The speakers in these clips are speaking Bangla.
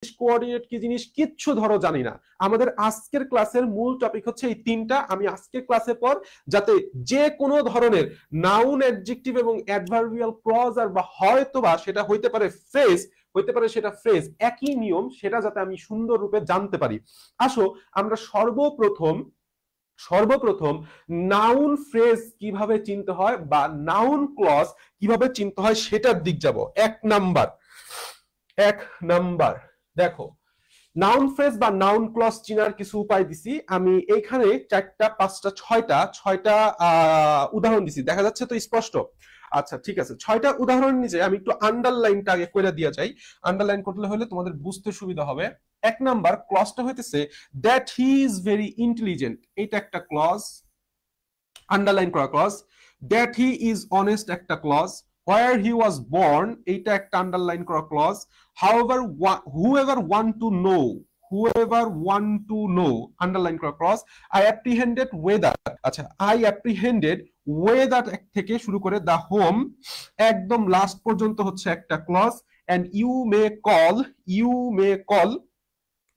কোঅর্ডিনেট কি জিনিস কিচ্ছু ধরো জানি না। আমাদের আজকের ক্লাসের মূল টপিক হচ্ছে এই তিনটা। আমি আজকের ক্লাসের পর যাতে যে কোনো ধরনের নাউন, অ্যাডজেক্টিভ এবং অ্যাডভার্বিয়াল ক্লজ আর বা হয়তোবা সেটা হইতে পারে ফ্রেজ, হইতে পারে সেটা ফ্রেজ, একই নিয়ম, সেটা যাতে আমি সুন্দর রূপে জানতে পারি। আসো আমরা সর্বপ্রথম নাউন ফ্রেজ কিভাবে চিনতে হয় বা নাউন ক্লজ কিভাবে চিনতে হয় সেটার দিক যাব। এক নাম্বার দেখো, নাউন ফ্রেজ বা নাউন ক্লজ চিনার কিছু উপায় দিছি আমি এইখানে। 4টা 5টা 6টা উদাহরণ দিছি, দেখা যাচ্ছে তো স্পষ্ট? আচ্ছা ঠিক আছে, 6টা উদাহরণ নিচে আমি একটু আন্ডারলাইনটা আগে করে দিয়ে যাই। আন্ডারলাইন করলে হলে তোমাদের বুঝতে সুবিধা হবে। 1 নাম্বার ক্লজটা হইতেছে that he is very intelligent, এটা একটা ক্লজ, আন্ডারলাইন করা clause. That he is honest একটা clause. Where he was born, এইটা একটা আন্ডারলাইন করা clause. However whoever want to know, whoever want to know, underline করা ক্লজ। আই অ্যাপ্রিহেন্ডেড ওয়েদার, আচ্ছা আই অ্যাপ্রিহেন্ডেড ওয়েদার থেকে শুরু করে দা হোম একদম লাস্ট পর্যন্ত হচ্ছে একটা clause. And you may call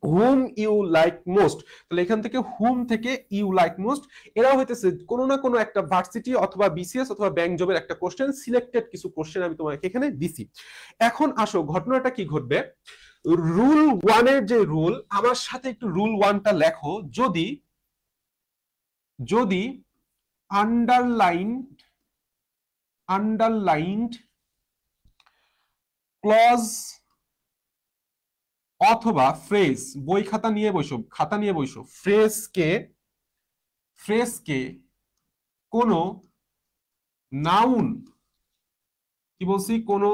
hmm you like most, তাহলে এখান থেকে হুম থেকে ইউ লাইক মোস্ট, এরা হইতেছে কোনো না কোনো একটা ভার্সিটি অথবা বিসিএস অথবা ব্যাংক জবের একটা কোশ্চেন, সিলেক্টেড কিছু কোশ্চেন আমি তোমাকে এখানে দিছি। এখন আসো ঘটনাটা কি ঘটবে। রুল 1 এর যে রুল, আমার সাথে একটু রুল 1টা লেখো। যদি যদি আন্ডারলাইনড ক্লজ অথবা ফ্রেজ, বই খাতা নিয়ে বসো, ফ্রেজকে কোনো নাউন, কি বলছি, কোনো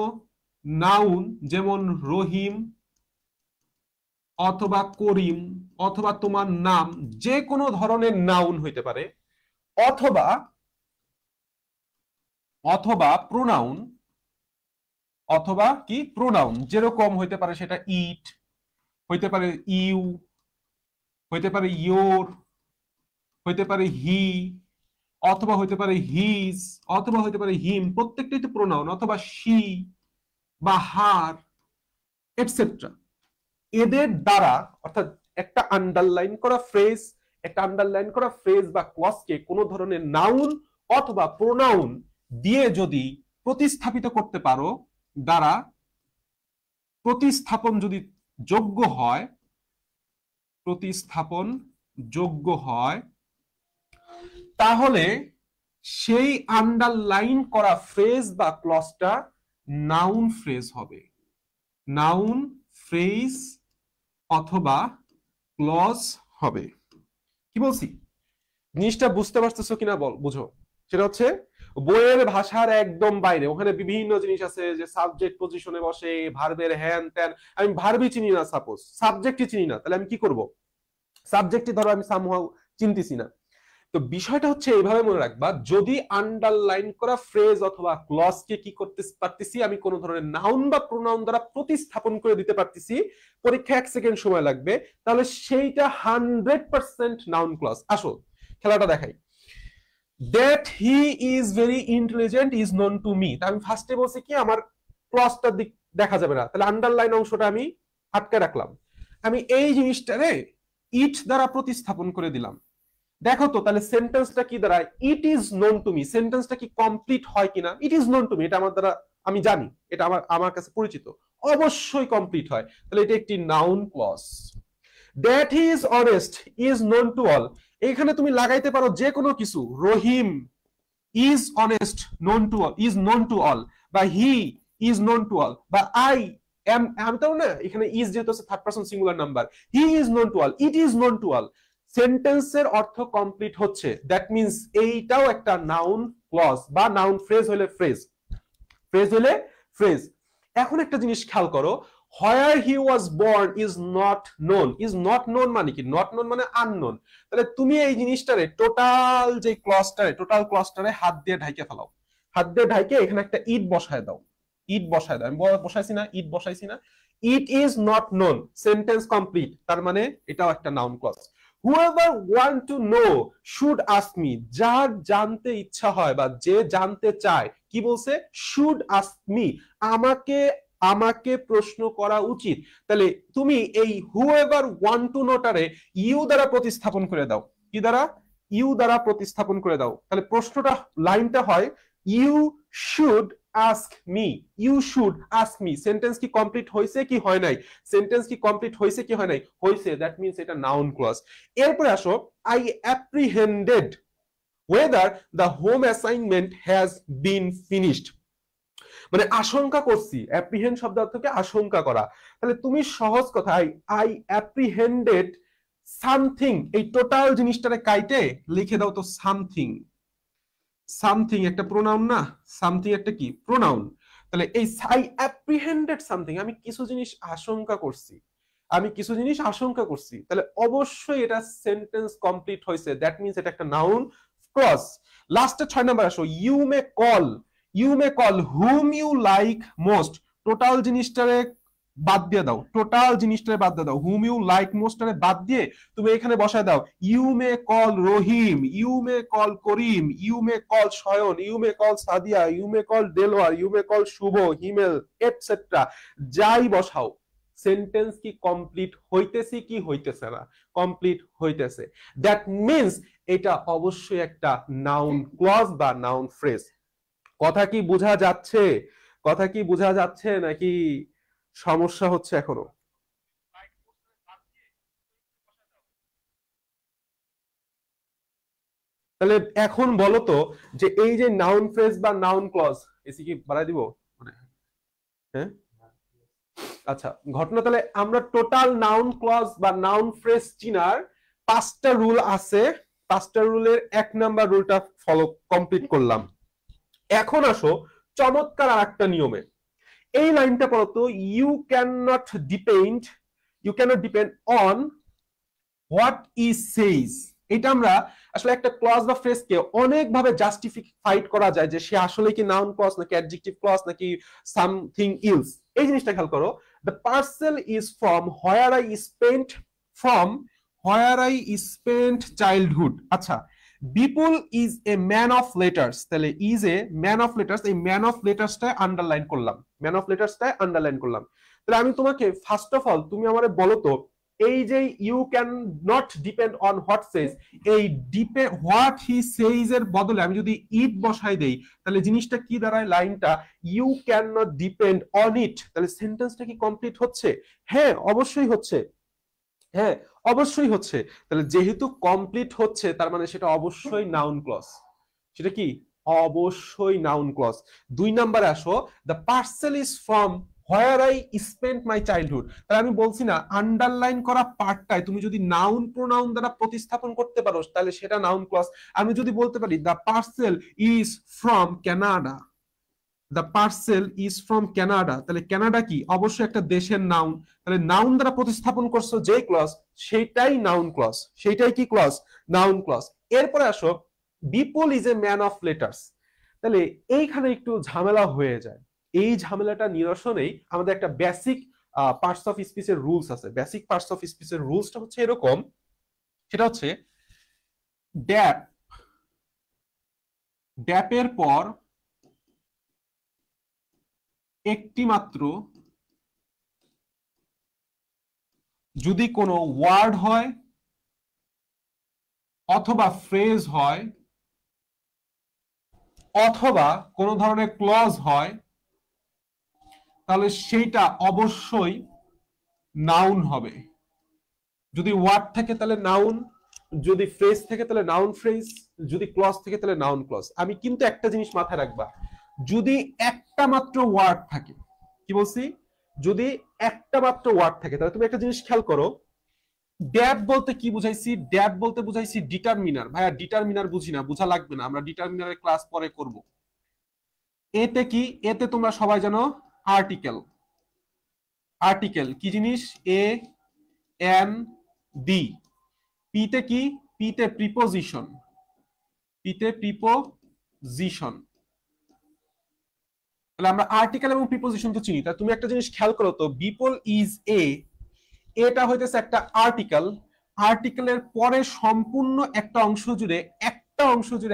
নাউন যেমন রহিম অথবা করিম অথবা তোমার নাম, যে কোনো ধরনের নাউন হইতে পারে, অথবা প্রোনাউন, যেরকম হইতে পারে সেটা ইট, হইতে পারে ইউ, হইতে পারে ইয়োর, হইতে পারে হি, অথবা হইতে পারে হিজ, অথবা হইতে পারে হিম, প্রত্যেকটাই তো প্রোনাউন, অথবা শি বা হার এটসেট্রা। এদের দ্বারা অর্থাৎ একটা আন্ডারলাইন করা ফ্রেজ বা ক্লজকে কোনো ধরনের নাউন অথবা প্রোনাউন দিয়ে যদি প্রতিস্থাপিত করতে পারো, দ্বারা প্রতিস্থাপন যদি যোগ্য হয়, তাহলে সেই আন্ডারলাইন করা ফ্রেজ বা ক্লজটা নাউন ফ্রেজ হবে। নাউন ফ্রেজ অথবা ক্লজ হবে। কি বলছি জিনিসটা বুঝতে পারতেছো কিনা বুঝো। সেটা হচ্ছে বইয়ের ভাষার একদম বাইরে, ওখানে বিভিন্ন জিনিস আছে যে সাবজেক্ট পজিশনে বসে, ভার্বের হ্যান ত্যান। আমি ভার্বই চিনি না, সাপোজ সাবজেক্টই চিনি না, তাহলে আমি কি করব? সাবজেক্টই ধরো আমি সামহাউ চিনতেছি না। তো বিষয়টা হচ্ছে এইভাবে মনে রাখবা, যদি আন্ডারলাইন করা ফ্রেজ অথবা ক্লজকে কি করতে পারতেছি, আমি কোন ধরনের নাউন বা প্রোনাউন দ্বারা প্রতিস্থাপন করে দিতে পারতেছি, পরীক্ষা 1 সেকেন্ড সময় লাগবে, তাহলে সেইটা 100% নাউন ক্লজ। আসো খেলাটা দেখাই। That he is very intelligent is known to me, আমি ফার্স্টে বলছি কি আমার ক্লজটার দিক দেখা যাবে না, তাহলে আন্ডারলাইন অংশটা আমি আটকে রাখলাম। আমি এই জিনিসটারে ইট দ্বারা প্রতিস্থাপন করে দিলাম। দেখো তো তাহলে সেন্টেন্সটা কি দাঁড়ায়, ইট ইজ নোন টু মি। সেন্টেন্সটা কি কমপ্লিট হয় কিনা? ইট ইজ নোন টু মি, এটা আমার দ্বারা আমি জানি, এটা আমার কাছে পরিচিত, অবশ্যই কমপ্লিট হয়, তাহলে এটা একটি noun clause. That he is honest is known to all, এখানে তুমি লাগাইতে পারো যে কোনো কিছু, Rahim is honest known to all, is known to all, বা he is known to all, বা আমি তো না, এখানে ইজ যেহেতু third person singular number, he is known to all, it is known to all, সেন্টেন্সের অর্থ কমপ্লিট হচ্ছে। দ্যাট মিন্স এইটাও একটা নাউন ক্লজ বা নাউন ফ্রেজ হলে ফ্রেজ। এখন একটা জিনিস খেয়াল করো, where he was born is not known মানে কি? নট নোন মানে আননোন। তাহলে তুমি এই জিনিসটারে টোটাল ক্লজটারে হাত দিয়ে ঢাইকে ফেলাও, হাত দিয়ে ঢাইকে এখানে একটা ইট বসায় দাও, আমি বসাইছি না, it is not known, sentence complete, তার মানে এটাও একটা noun clause. whoever want to know should ask me, যার জানতে ইচ্ছা হয় বা যে জানতে চায়, কি বলছে? should ask me, আমাকে আমাকে প্রশ্ন করা উচিত। তাহলে তুমি এই হুএভার ওয়ান্ট টু নোটারে ইউ দ্বারা প্রতিস্থাপন করে দাও। কি দ্বারা? ইউ দ্বারা প্রতিস্থাপন করে দাও। তাহলে প্রশ্নটা, লাইনটা হয় you should ask me, you should ask me. Sentence কি কমপ্লিট হয়েছে কি হয় নাই? সেন্টেন্স কি কমপ্লিট হয়েছে কি হয় নাই? হয়েছে, দ্যাট মিন্স এটা নাউন ক্লজ। এরপরে আসো, I অ্যাপ্রিহেন্ডেড whether the home assignment has been finished, মানে আশঙ্কা করছি। অ্যাপ্রিহেন্ড শব্দ অর্থকে আশঙ্কা করা। তাহলে তুমি সহজ কথায় আই অ্যাপ্রিহেন্ডেড সামথিং, এই টোটাল জিনিসটারে কাইটে লিখে দাও তো সামথিং। সামথিং একটা প্রোনাউন না? সামথিং একটা কি প্রোনাউন। তাহলে এই আই অ্যাপ্রিহেন্ডেড সামথিং, আমি কিছু জিনিস আশঙ্কা করছি, আমি কিছু জিনিস আশঙ্কা করছি, তাহলে অবশ্যই এটা সেন্টেন্স কমপ্লিট হয়েছে, দ্যাট মিন্স এটা একটা নাউন ক্লজ। লাস্টে 6 নাম্বার আসো, you may call, you may call hmm you like most. Total জিনিসটারে বাদ দিয়ে দাও, টোটাল জিনিসটারে বাদ দিয়ে দাও, হুম ইউ লাইক মোস্টটারে বাদ দিয়ে তুমি এখানে বসায় দাও you may call Rahim, you may call Karim, you may call Shayan, you may call Sadia, you may call Delwar, you may call Shuvo, Himel, etcetera. যাই বসাও, সেন্টেন্স কি কমপ্লিট হইতেছে কি হইতেছে না? কমপ্লিট হইতেছে, দ্যাট মিন্স এটা অবশ্যই একটা নাউন ক্লজ বা নাউন ফ্রেজ। কথা কি বোঝা যাচ্ছে? কথা কি বোঝা যাচ্ছে নাকি সমস্যা হচ্ছে এখনো? তাহলে এখন বলো তো যে এই যে নাউন ফ্রেজ বা নাউন ক্লজ, এসি কি বাড়াই দিব? হ্যাঁ, আচ্ছা ঘটনা, তাহলে আমরা টোটাল নাউন ক্লজ বা নাউন ফ্রেজ চিনার 5টা রুল আছে। 5টা রুলের 1 নাম্বার রুলটা ফলো কমপ্লিট করলাম। এখন আসো চমৎকার আর একটা নিয়মে। এই লাইনটা পড়ো তো, you can not depend, you can not depend on what he says. এটা আমরা আসলে একটা ক্লজ বা ফ্রেজকে অনেক ভাবে জাস্টিফাইড করা যায় যে সে আসলে কি নাউন ক্লজ নাকি অ্যাডজেক্টিভ ক্লজ নাকি সামথিং ইলস। এই জিনিসটা খেয়াল করো, the parcel is from where I spent, from where I spent childhood. আচ্ছা, Bipul is a man of letters, তাহলে is a man of letters, এই ম্যান অফ লেটার্সটা আন্ডারলাইন করলাম, ম্যান অফ লেটার্সটা আন্ডারলাইন করলাম। তাহলে আমি তোমাকে ফার্স্ট অফ অল তুমি আমারে বলো তো, এই যে you can not depend on what says, এই হোয়াট হি সেইজ এর বদলে আমি যদি ইট বসাই দেই, তাহলে জিনিসটা কি দাঁড়ায়? লাইনটা you can not depend on it. তাহলে সেন্টেন্সটা কি কমপ্লিট হচ্ছে? হ্যাঁ অবশ্যই হচ্ছে, হ্যাঁ অবশ্যই হচ্ছে। তাহলে যেহেতু কমপ্লিট হচ্ছে তার মানে সেটা অবশ্যই নাউন ক্লজ। সেটা কি? অবশ্যই নাউন ক্লজ। 2 নাম্বারে আসো, the parcel is from where I spent my childhood. তাহলে আমি বলছি না, আন্ডারলাইন করা পার্টটাই তুমি যদি নাউন প্রোনাউন দ্বারা প্রতিস্থাপন করতে পারো তাহলে সেটা নাউন ক্লজ। আমি যদি বলতে পারি the parcel is from Canada, the parcel is from Canada, তাহলে কানাডা কি? অবশ্যই একটা দেশের নাউন। তাহলে নাউন দ্বারা প্রতিস্থাপন করছো যে ক্লজ, সেটাই নাউন ক্লজ, সেটাই কি ক্লজ? Noun clause. এরপরে আসো, Bipul is a man of letters. তাহলে এইখানে একটু ঝামেলা হয়ে যায়। এই ঝামেলাটা নিরসনেই আমাদের একটা বেসিক পার্টস অফ স্পিচের রুলস আছে। বেসিক পার্টস অফ স্পিচের রুলসটা হচ্ছে এরকম, সেটা হচ্ছে ড্যাপ, ড্যাপের পর একটি মাত্র যদি কোনো ওয়ার্ড হয় অথবা ফ্রেজ হয় অথবা কোনো ধরনের ক্লজ হয়, তাহলে সেইটা অবশ্যই নাউন হবে। যদি ওয়ার্ড থাকে তাহলে নাউন, যদি ফ্রেজ থাকে তাহলে নাউন ফ্রেজ, যদি ক্লজ থাকে তাহলে নাউন ক্লজ। আমি কিন্তু একটা জিনিস মাথায় রাখবা, যদি একটা মাত্র ওয়ার্ড থাকে, কি বলছি? যদি একটা মাত্র ওয়ার্ড থাকে, তাহলে তুমি একটা জিনিস খেয়াল করো, ড্যাব বলতে কি বুঝাইছি? ড্যাব বলতে বুঝাইছি ডিটারমিনার। ভাইয়া ডিটারমিনার বুঝি না, বুঝা লাগবে না, আমরা ডিটারমিনারের ক্লাস পরে করব। এতে কি? এতে তোমরা সবাই জানো আর্টিকেল। আর্টিকেল কি জিনিস? A N D. পিতে কি? পিতে প্রিপোজিশন, পিতে প্রিপোজিশন। তাহলে আমরা আর্টিকেল এবং প্রিপোজিশন তো চিনি। তাহলে তুমি একটা জিনিস খেয়াল করো তো, বিপল ইজ এ, এটা হইতেছে একটা আর্টিকেল। আর্টিকেলের পরে সম্পূর্ণ একটা অংশ জুড়ে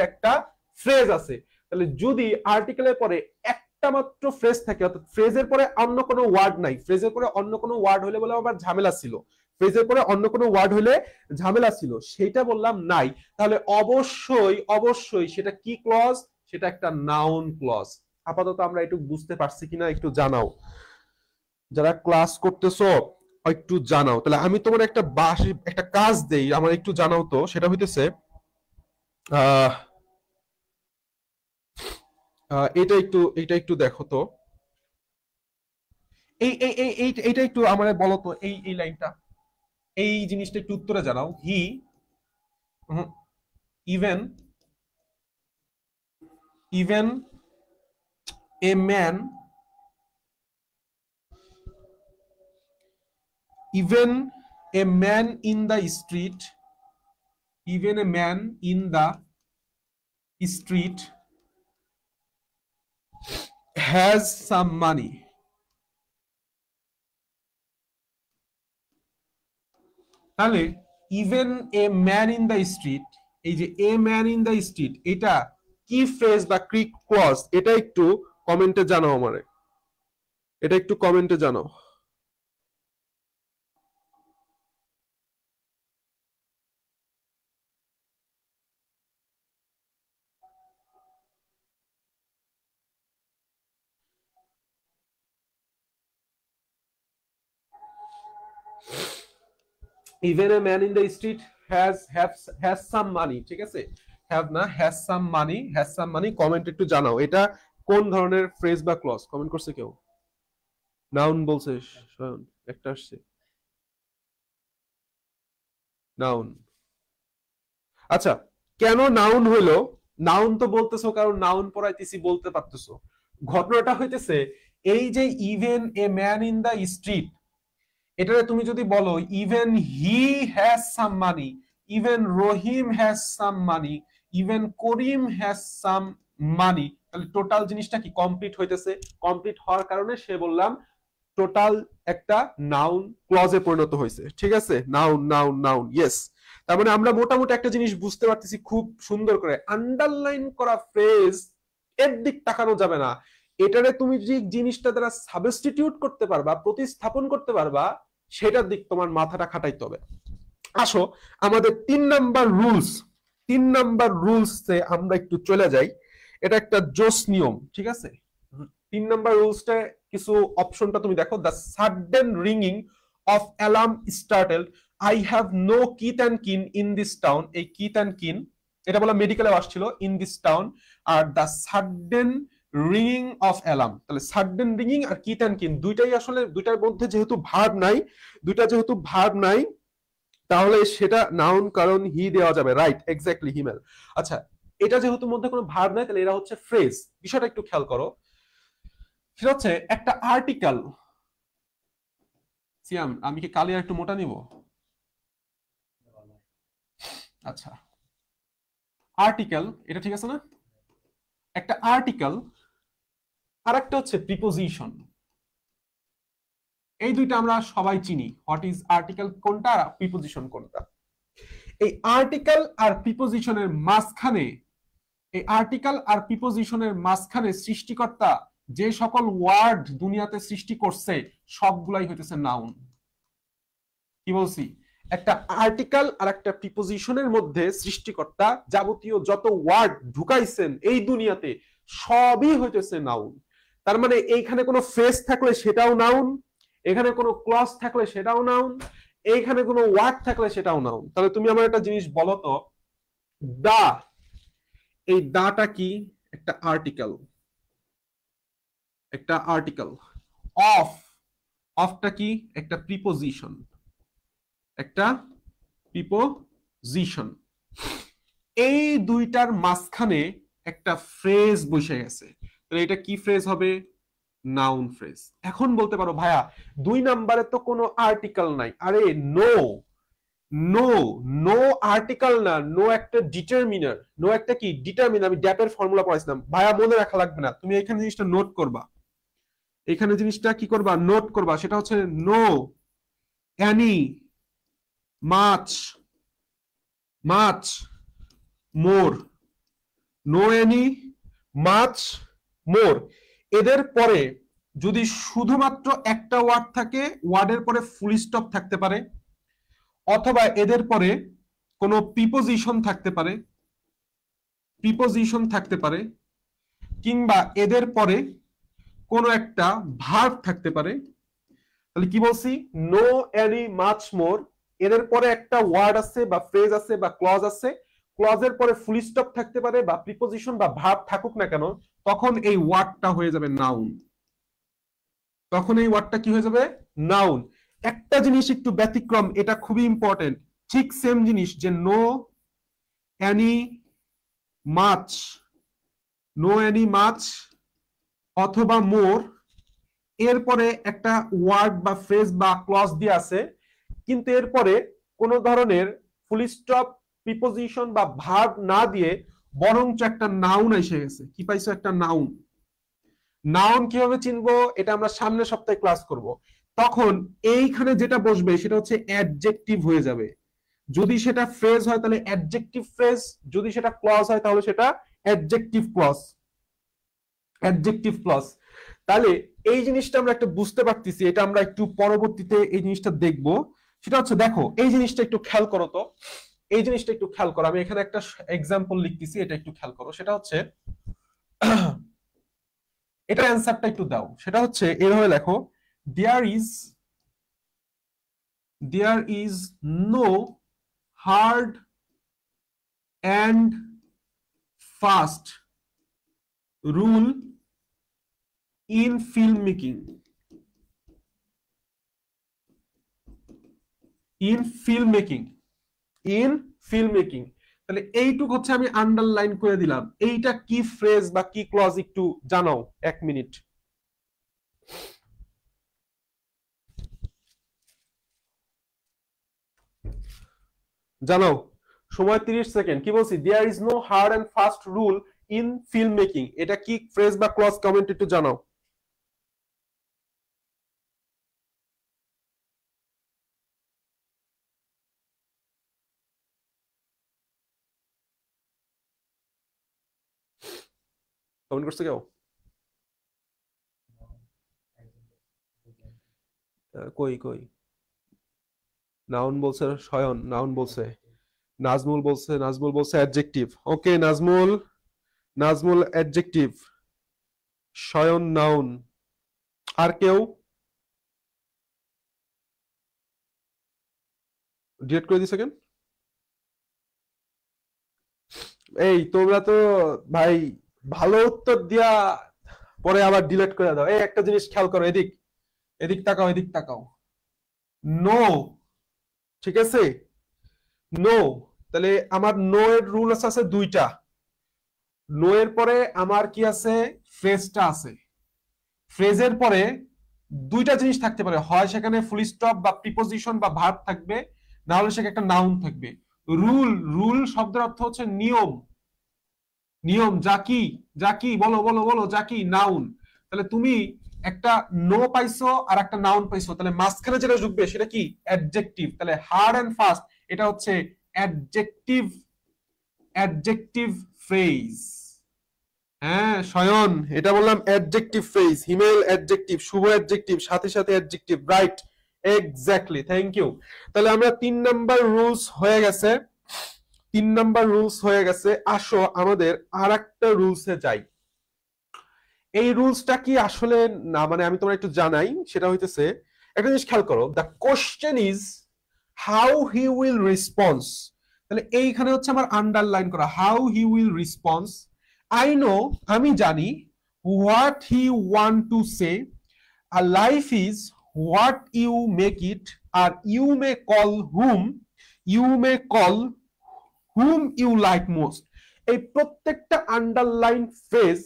একটা ফ্রেজ আছে। তাহলে যদি আর্টিকেলের পরে একটা একটা মাত্র ফ্রেজ থাকে, অর্থাৎ ফ্রেজের পরে অন্য কোনো ওয়ার্ড নাই, ফ্রেজের পরে অন্য কোনো ওয়ার্ড হলে বলে আবার ঝামেলা ছিল, ফ্রেজের পরে অন্য কোনো ওয়ার্ড হলে ঝামেলা ছিল, সেটা বললাম নাই, তাহলে অবশ্যই অবশ্যই সেটা কি ক্লজ, সেটা একটা নাউন ক্লজ। আপাতত আমরা একটু বুঝতে পারছি কিনা একটু জানাও, যারা ক্লাস করতেছো একটু জানাও। তাহলে আমি তোমার একটা কাজ দেই, আমার একটু জানাও তো, সেটা হইতেছে এটা একটু দেখো তো, এইটা একটু আমার বলো তো, এই লাইনটা, এই জিনিসটা একটু উত্তরে জানাও। হি even even a man even a man in the street even a man in the street has some money। তাহলে even a man in the street, এই যে এ ম্যান ইন দ্য স্ট্রিট, এটা কি ফ্রেজ বা কি ক্লজ, এটা একটু কমেন্টে জানাও আমারে, এটা একটু কমেন্টে জানাও। Even a man in the street has some money, ঠিক আছে, হ্যাভ না, হ্যাজ সাম মানি, কমেন্ট একটু জানাও এটা কোন ধরনের ফ্রেজ বা ক্লজ। কমেন্ট করছে কেউ? নাউন বলছে স্বয়ন, একটা আসছে নাউন। আচ্ছা, কেন নাউন হইলো? নাউন তো বলতেছো কারণ নাউন পড়াইতেছি বলতে পারতেছো। ঘটনাটা হইতেছে এই যে even a man in the street, এটারে তুমি যদি বলো even he has some money, even Rahim has some money, even Karim has some money, তাহলে টোটাল জিনিসটা কি কমপ্লিট হইতেছে। কমপ্লিট হওয়ার কারণে সে বললাম টোটাল একটা নাউন ক্লজে পরিণত হয়েছে, ঠিক আছে, নাউন নাউন নাউন, ইয়েস। তার মানে আমরা মোটামুটি একটা জিনিস বুঝতে পারতেছি খুব সুন্দর করে, আন্ডারলাইন করা ফ্রেজ এর দিক তাকানো যাবে না, এটারে তুমি যে জিনিসটা দ্বারা সাবস্টিটিউট করতে পারবা, প্রতিস্থাপন করতে পারবা, সেটার দিক তোমার মাথাটা খাটাইতে হবে। আসো আমাদের 3 নাম্বার রুলসে আমরা একটু চলে যাই, এটা একটা জোস নিয়ম, ঠিক আছে। 3 নাম্বার রুলসটা কিছু অপশনটা তুমি দেখো, দ্য সাডেন রিংিং of alarm startled, I have no kith and kin in this town, এই কিথ অ্যান্ড কিন এটা বলা মেডিকেলে আসছিল, ইন দিস টাউন, আর দ্য সাডেন রিংিং অফ অ্যালার্ম, তাহলে সাডেন রিংিং আর কিথ অ্যান্ড কিন দুইটাই আসলে, দুইটার মধ্যে যেহেতু ভার্ব নাই, তাহলে সেটা নাউন, কারণ হি দেওয়া যাবে, রাইট, এক্স্যাক্টলি, হিমেল। আচ্ছা, এটা যেহেতু মধ্যে কোনো ভার্ব নাই, তাহলে এরা হচ্ছে ফ্রেজ। বিষয়টা একটু খেয়াল করো, সেটা হচ্ছে একটা আর্টিকেল। সিয়াম, আমি কি কালি আর একটু মোটা নিব? আচ্ছা, আর্টিকেল, এটা ঠিক আছে না? একটা আর্টিকেল আর একটা হচ্ছে প্রিপোজিশন, এই দুইটা আমরা সবাই চিনি, হোয়াট ইজ আর্টিকেল কোনটা আর প্রিপোজিশন কোনটা। এই আর্টিকেল আর প্রিপোজিশনের মাঝখানে, এই আর্টিকেল আর প্রিপোজিশনের মাঝখানে সৃষ্টিকর্তা যে সকল ওয়ার্ড দুনিয়াতে সৃষ্টি করছে সবগুলাই হইতেছে নাউন। কি বলছি? একটা আর্টিকেল আর একটা প্রিপোজিশনের মধ্যে সৃষ্টিকর্তা যাবতীয় যত ওয়ার্ড ঢুকাইছেন এই দুনিয়াতে সবই হইতেছে নাউন। তার মানে এইখানে কোনো ফ্রেজ থাকলে সেটাও নাউন, এখানে কোনো ক্লজ থাকলে সেটাও নাউন, এইখানে কোনো ওয়ার্ড থাকলে সেটাও নাউন। তাহলে তুমি আমার একটা জিনিস বলো তো, দা, এই দাটা কি? একটা আর্টিকেল, একটা আর্টিকেল। অফ, অফটা কি? একটা প্রিপোজিশন, একটা প্রিপোজিশন। এই দুইটার মাঝখানে একটা ফ্রেজ বসে গেছে, তাহলে এটা কি ফ্রেজ হবে? Noun phrase. এখন বলতে পারো ভাইয়া 2 নাম্বারে তো কোনো আর্টিকেল নাই। আরে নো, নো, নো আর্টিকেল না, নো একটা ডিটারমিনার, নো একটা কি ডিটারমিনার। আমি ড্যাপের ফর্মুলা পড়াইছিলাম ভাইয়া, মনে রাখা লাগবে না, তুমি এখানে জিনিসটা নোট করবা, এখানে জিনিসটা কি করবা? নোট করবা। সেটা হচ্ছে নো অ্যানি মাছ, মাছ মোর, নো এনি মাছ মোর। এদের পরে যদি শুধুমাত্র একটা ওয়ার্ড থাকে, ওয়ার্ডের পরে ফুল স্টপ থাকতে পারে, অথবা এদের পরে কোনো প্রিপোজিশন থাকতে পারে, কিংবা এদের পরে কোনো একটা ভার্ব থাকতে পারে, তাহলে কি বলছি, নো এনি মাচ মোর, এদের পরে একটা ওয়ার্ড আছে বা ফ্রেজ আছে বা ক্লজ আছে, ক্লজের পরে ফুল স্টপ থাকতে পারে বা প্রিপোজিশন বা ভার্ব থাকুক না কেন, তখন এই ওয়ার্ডটা হয়ে যাবে নাউন। তখন এই ওয়ার্ডটা কি হয়ে যাবে, নাউন। একটা জিনিস একটু ব্যতিক্রম, এটা খুবই ইম্পর্টেন্ট, ঠিক সেম জিনিস, যে নো এনি মাচ, অথবা মোর, এরপরে একটা ওয়ার্ড বা ফ্রেজ বা ক্লজ দিয়ে আছে, কিন্তু এরপরে কোন ধরনের ফুল স্টপ, প্রিপোজিশন বা ভার্ব না দিয়ে বরঞ্চ একটা নাউন এসে গেছে। কি পাইছো, একটা নাউন। নাউন কিভাবে চিনবো, এটা আমরা সামনের সপ্তাহে ক্লাস করব। তখন এইখানে যেটা বসবে সেটা হচ্ছে অ্যাডজেক্টিভ হয়ে যাবে। যদি সেটা ফ্রেজ হয় তাহলে অ্যাডজেক্টিভ ফ্রেজ, যদি সেটা ক্লজ হয় তাহলে সেটা অ্যাডজেক্টিভ ক্লজ। তাহলে এই জিনিসটা আমরা একটা বুঝতে পারতেছি, এটা আমরা একটু পরবর্তীতে এই জিনিসটা দেখব। সেটা হচ্ছে, দেখো এই জিনিসটা একটু খেয়াল করো তো, এই জিনিসটা একটু খেয়াল করো। আমি এখানে একটা এক্সাম্পল লিখতেছি, এটা একটু খেয়াল করো। সেটা হচ্ছে, এটা অ্যান্সারটা একটু দাও। সেটা হচ্ছে এভাবে লেখো, there is no hard and fast rule in film making. তাহলে এইটুক হচ্ছে আমি আন্ডারলাইন করে দিলাম। এইটা কি ফ্রেজ বা কি ক্লজ একটু জানাও, 1 মিনিট। জানাও, সময় 30 সেকেন্ড। কি বলছি, there is no hard and fast rule in film making, এটা কি ফ্রেজ বা ক্লজ, কমেন্ট একটু জানাও। কমেন্ট করছে কেউ? কই নাউন বলছে শয়ন, নাউন বলছে নাজমুল, বলছে অ্যাডজেক্টিভ। ওকে নাজমুল অ্যাডজেক্টিভ, শয়ন নাউন। আর কেউ? ডিলেট করে দিছে কেন? এই তোমরা তো ভাই ভালো উত্তর দিয়া পরে আবার ডিলেট করে দাও। এই একটা জিনিস খেয়াল করো, এদিক তাকাও। নো, ঠিক আছে, নো। তাহলে আমার নো এর রুল আছে দুইটা। নো এর পরে আমার কি আছে, ফ্রেজটা আছে। ফ্রেজের পরে দুইটা জিনিস থাকতে পারে, হয় সেখানে ফুল স্টপ বা প্রিপোজিশন বা ভার্ব থাকবে, না হলে সেখানে একটা নাউন থাকবে। রুল শব্দের অর্থ হচ্ছে নিয়ম। যা কি বলো যা কি, নাউন। তাহলে তুমি একটা নো পাইছো আর একটা নাউন পাইছো, তাহলে মাঝখানে যেটা ঢুকবে সেটা কি, অ্যাডজেক্টিভ। তাহলে হার্ড এন্ড ফাস্ট, এটা হচ্ছে অ্যাডজেক্টিভ ফ্রেজ। হ্যাঁ শয়ন, এটা বললাম adjective phrase, Himel adjective, Shubho adjective, সাথে সাথে adjective, right, exactly, thank you. তাহলে আমরা 3 নাম্বার রুলস হয়ে গেছে। আসো আমাদের আরেকটা রুলসে যাই। এই রুলসটা কি আসলে না, মানে আমি তোমার একটু জানাই। সেটা হইতেছে, একটা জিনিস খেয়াল করো, the question is how he will response. তাহলে এইখানে হচ্ছে আমার আন্ডারলাইন করা, how he will response. I know, আমি জানি, what he want to say, a life is what you make it, R you may call whom you like most। এই প্রত্যেকটা আন্ডারলাইন ফ্রেজ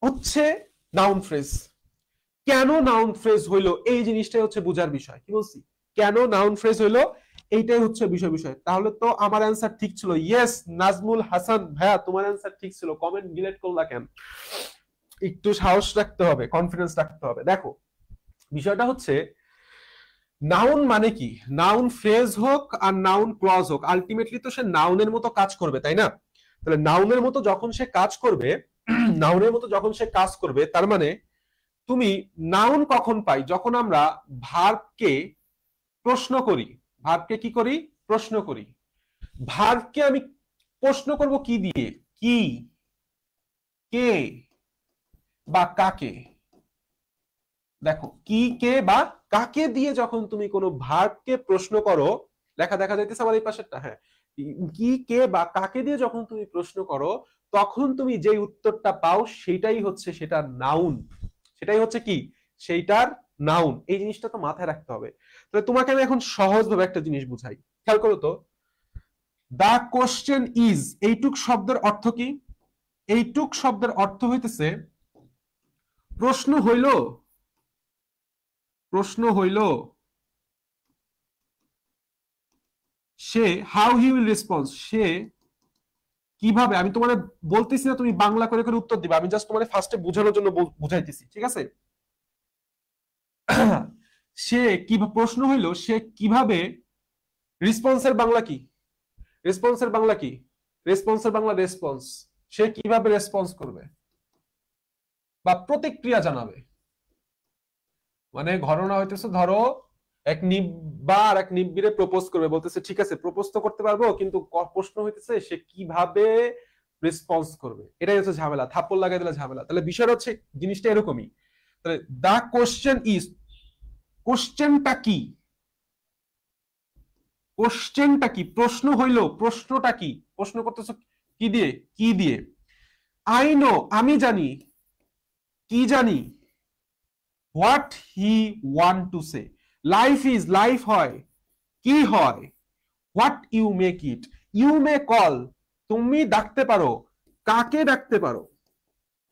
হচ্ছে নাউন ফ্রেজ। কেন নাউন ফ্রেজ হইলো, এই জিনিসটাই হচ্ছে বোঝার বিষয়। কি বলছি, কেন নাউন ফ্রেজ হইলো, এইটাই হচ্ছে বিষয়। তাহলে তো আমার অ্যান্সার ঠিক ছিল। ইয়েস নাজমুল হাসান ভাইয়া, তোমার অ্যান্সার ঠিক ছিল। কমেন্ট ডিলিট করলা কেন? একটু সাহস রাখতে হবে, কনফিডেন্স রাখতে হবে। দেখো বিষয়টা হচ্ছে, নাউন মানে কি, নাউন ফ্রেজ হোক আর নাউন ক্লজ হোক, আলটিমেটলি তো সে নাউনের মতো কাজ করবে, তাই না? তাহলে নাউনের মতো যখন সে কাজ করবে, নাউনের মতো যখন সে কাজ করবে, তার মানে তুমি নাউন কখন পাই? যখন আমরা ভার্বকে প্রশ্ন করি। ভার্বকে কি করি? প্রশ্ন করি। ভার্বকে আমি প্রশ্ন করব কি দিয়ে? কি, কে বা কাকে। দেখো, কি, কে বা কাকে দিয়ে যখন তুমি কোনো ভার্বকে প্রশ্ন করো, লেখা দেখা যাইতেছে আমার এই পাশেরটা, হ্যাঁ, কি, কে বা কাকে দিয়ে যখন তুমি প্রশ্ন করো, তখন তুমি যে উত্তরটা পাও সেটাই হচ্ছে সেটা নাউন। সেটাই হচ্ছে কি? সেইটার নাউন। এই জিনিসটা তো মাথায় রাখতে হবে। তাহলে তোমাকে আমি এখন সহজভাবে একটা জিনিস বুঝাই, খেয়াল করো তো। দা কোশ্চেন ইজ, এইটুক শব্দের অর্থ কি? এইটুক শব্দের অর্থ হইতেছে প্রশ্ন হইল, প্রশ্ন হইল সে, হাউ হি উইল রেসপন্স, সে কিভাবে। আমি তোমার বলতেছি না তুমি বাংলা করে করে উত্তর দিবা, আমি জাস্ট তোমার ফার্স্টে বোঝানোর জন্য বুঝাইতেছি, ঠিক আছে? সে কি, প্রশ্ন হইল সে কিভাবে, রেসপন্সের বাংলা কি? রেসপন্সের বাংলা কি? রেসপন্সের বাংলা রেসপন্স। সে কিভাবে রেসপন্স করবে বা প্রতিক্রিয়া জানাবে। মানে ঘটনা হইতেছে, ধরো এক নিব্বা আর এক নিব্বিরে প্রপোজ করবে, বলতেছে ঠিক আছে প্রপোজ তো করতে পারবো, কিন্তু প্রশ্ন হইতেছে সে কিভাবে রেসপন্স করবে। এটাই হচ্ছে ঝামেলা, থাপ্পড় লাগাই দিলে ঝামেলা। তাহলে বিষয়টা হচ্ছে জিনিসটা এরকমই। তাহলে দা কোশ্চেন ইজ, কোশ্চেনটা কি? কোশ্চেনটা কি? প্রশ্ন হইল, প্রশ্নটা কি? প্রশ্ন করতেছ কি দিয়ে? কি দিয়ে? আই নো, আমি জানি। কি জানি? What he want to say. Life is, life হয়। কি হয়? What you make it. You may call, তুমি ডাকতে পারো। কাকে ডাকতে পারো?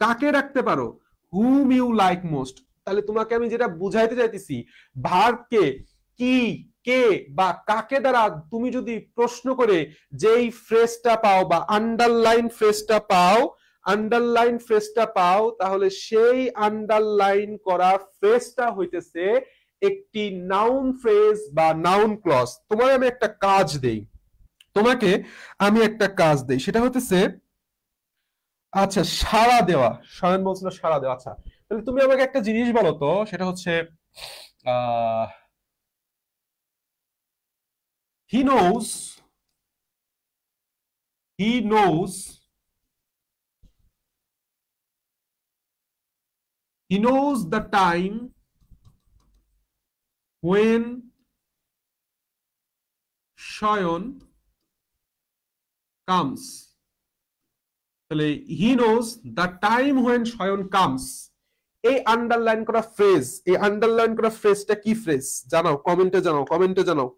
কাকে ডাকতে পারো? Hmm you like most. তাহলে তোমাকে আমি যেটা বুঝাইতে চাইতেছি, ভার্বকে কি, কে বা কাকে দ্বারা তুমি যদি প্রশ্ন করে যেই ফ্রেজটা পাও বা আন্ডারলাইন ফ্রেজটা পাও, আন্ডারলাইন ফ্রেজটা পাও, তাহলে সেই আন্ডারলাইন করা ফ্রেজটা হইতেছে একটি নাউন ফ্রেজ বা নাউন ক্লজ। তোমার আমি একটা কাজ দেই, তোমাকে আমি একটা কাজ দেই, সেটা হতেছে, আচ্ছা, সাড়া দেওয়া। শয়ন বলছিল সাড়া দেওয়া। আচ্ছা, তাহলে তুমি আমাকে একটা জিনিস বলো তো, সেটা হচ্ছে ah he knows, he knows, he knows the time when Shayan comes. তাহলে he knows the time when Shayan comes, এই আন্ডারলাইন করা ফ্রেজ, এই আন্ডারলাইন করা ফ্রেজটা কি ফ্রেজ জানাও? কমেন্টে জানাও, কমেন্টে জানাও।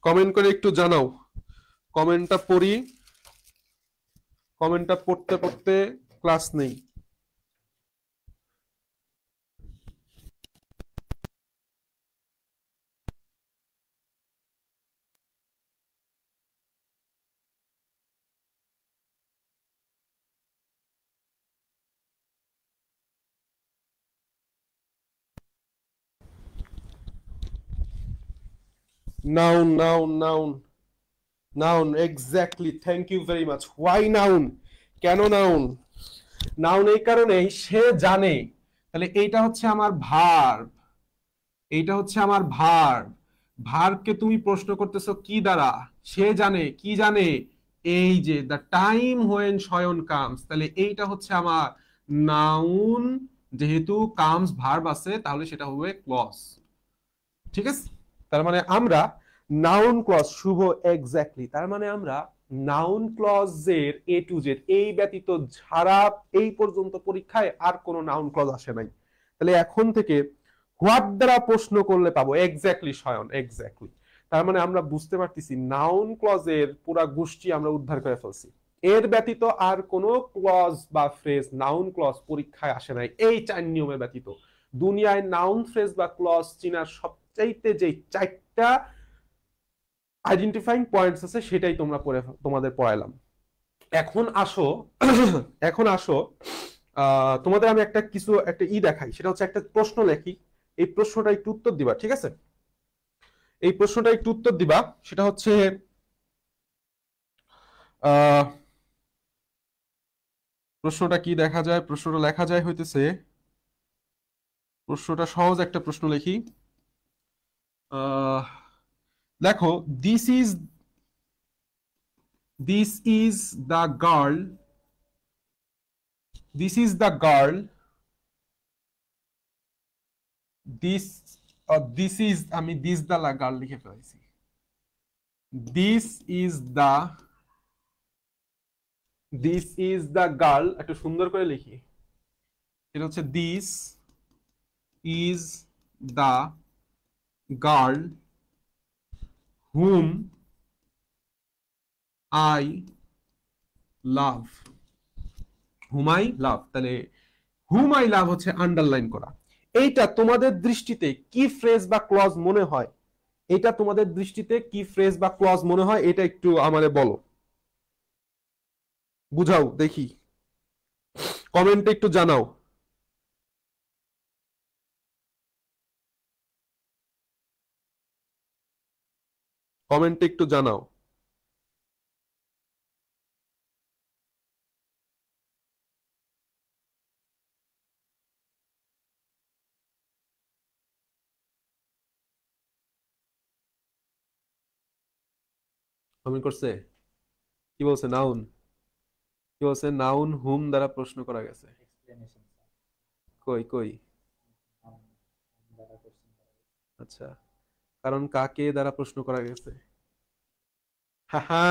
কমেন্ট করে একটু জানাও। কমেন্টটা পড়ি, কমেন্টটা পড়তে পড়তে ক্লাস নেই। Noun, noun, noun, noun, exactly, thank you very much. Why noun? কেন নাউন? নাউন এই কারণেই, সে জানে। তাহলে এইটা হচ্ছে আমার ভার্ব, এইটা হচ্ছে আমার ভার্ব। ভার্বকে তুমি প্রশ্ন করতেছো কি দ্বারা? সে জানে। কি জানে? এই যে the time when Shayan comes, তাহলে এইটা হচ্ছে আমার নাউন। যেহেতু কামস ভার্ব আছে, তাহলে সেটা হবে ক্লজ। ঠিক আছে? তার মানে আমরা নাউন ক্লজ, শুভ, এক্স্যাক্টলি, তার মানে আমরা নাউন ক্লজের এ টু জেড এই ব্যতীত ছাড়া এই পর্যন্ত পরীক্ষায় আর কোনো নাউন ক্লজ আসে নাই। তাহলে এখন থেকে হোয়াট দ্বারা প্রশ্ন করলে পাবো এক্স্যাক্টলি শয়ন, এক্স্যাক্টলি। তার মানে আমরা বুঝতে পারতেছি নাউন ক্লজের পুরা গোষ্ঠী আমরা উদ্ধার করে ফেলছি। এর ব্যতীত আর কোনো ক্লজ বা ফ্রেজ, নাউন ক্লজ পরীক্ষায় আসে নাই এই চার নিয়মের ব্যতীত। দুনিয়ায় নাউন ফ্রেজ বা ক্লজ চিনার সবচাইতে যে চারটা আইডেন্টিফাইং পয়েন্টস আছে সেটাই তোমাদের পড়াইলাম। এখন আসো, এখন আসো তোমাদের আমি একটা দেখাই, সেটা হচ্ছে একটা প্রশ্ন লেখি, এই প্রশ্নটা একটু উত্তর দিবা, ঠিক আছে? এই প্রশ্নটা একটু উত্তর দিবা, সেটা হচ্ছে আহ প্রশ্নটা কি দেখা যায়, প্রশ্নটা লেখা যায় হইতেছে, প্রশ্নটা সহজ একটা প্রশ্ন লিখি। আহ দেখো, this is the girl, this is the girl, this this is, আমি দিস দ্য গার্ল লিখে ফেলাইছি। This is the, this is the girl, একটু সুন্দর করে লিখি। এটা হচ্ছে this is the girl whom I love, hmm I love. তাহলে হুম আই লাভ হচ্ছে আন্ডারলাইন করা। এইটা তোমাদের দৃষ্টিতে কি ফ্রেজ বা ক্লজ মনে হয়? এটা তোমাদের দৃষ্টিতে কি ফ্রেজ বা ক্লজ মনে হয়, এটা একটু আমাদের বলো, বুঝাও দেখি, কমেন্টে একটু জানাও। কমেন্টে একটু জানাও। কমেন্ট করছে? কি বলছে? নাউন, কি বলছে? নাউন হুম দ্বারা প্রশ্ন করা গেছে। কই কই? আচ্ছা, কারণ কাকে দ্বারা প্রশ্ন করা গেছে? হা,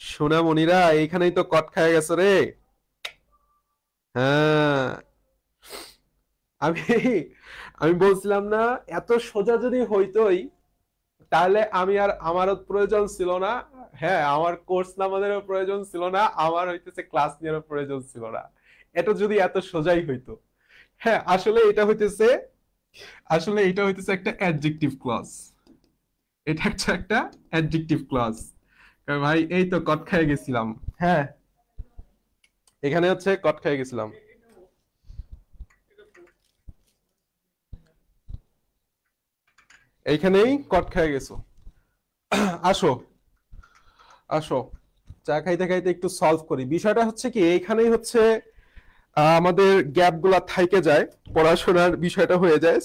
সোনামণিরা এইখানেই তো কট খায় গেছে রে। হ্যাঁ, আমি আমি বলছিলাম না, এত সোজা যদি হইতোই তাহলে আমি আর, আমারও প্রয়োজন ছিল না। হ্যাঁ, আমার কোর্স নামানোরও প্রয়োজন ছিল না, আমার হইতেছে ক্লাস নেওয়ারও প্রয়োজন ছিল না। এটা যদি এত সোজাই হইতো। হ্যাঁ, আসলে এটা হইতেছে একটা অ্যাডজেক্টিভ ক্লজ। এটা একটা অ্যাডজেক্টিভ ক্লজ। ভাই এই তো কট খেয়ে গেছিলাম। হ্যাঁ, এখানে হচ্ছে কট খেয়ে গেছিলাম। এইখানেই কট খেয়ে গেছো। আসো, আসো, চা খাইতে খাইতে একটু সলভ করি। বিষয়টা হচ্ছে কি, এইখানেই হচ্ছে আমাদের গ্যাপ গুলা থাইকে যায়, পড়াশোনার বিষয়টা হয়ে যায়।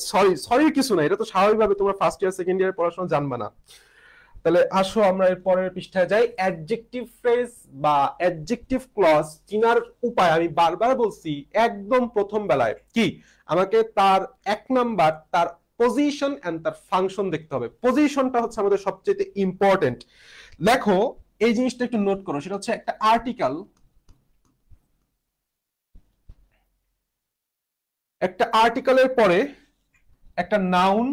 সরির কিছু না, এটা তো স্বাভাবিকভাবে তোমরা ফার্স্ট ইয়ার সেকেন্ড ইয়ার পড়াশোনা জানবা না। তাহলে আসো আমরা এর পরের পৃষ্ঠায় যাই। অ্যাডজেক্টিভ ফ্রেজ বা অ্যাডজেক্টিভ ক্লজ চিনার উপায় আমি বারবার বলছি, একদম প্রথম বেলায় কি আমাকে তার এক নাম্বার তার পজিশন এন্ড তার ফাংশন দেখতে হবে। পজিশনটা হচ্ছে আমাদের সবচেয়ে ইম্পর্টেন্ট। দেখো, এই জিনিসটা একটু নোট করো, সেটা হচ্ছে একটা আর্টিকেল, একটা আর্টিকেলের পরে একটা নাউন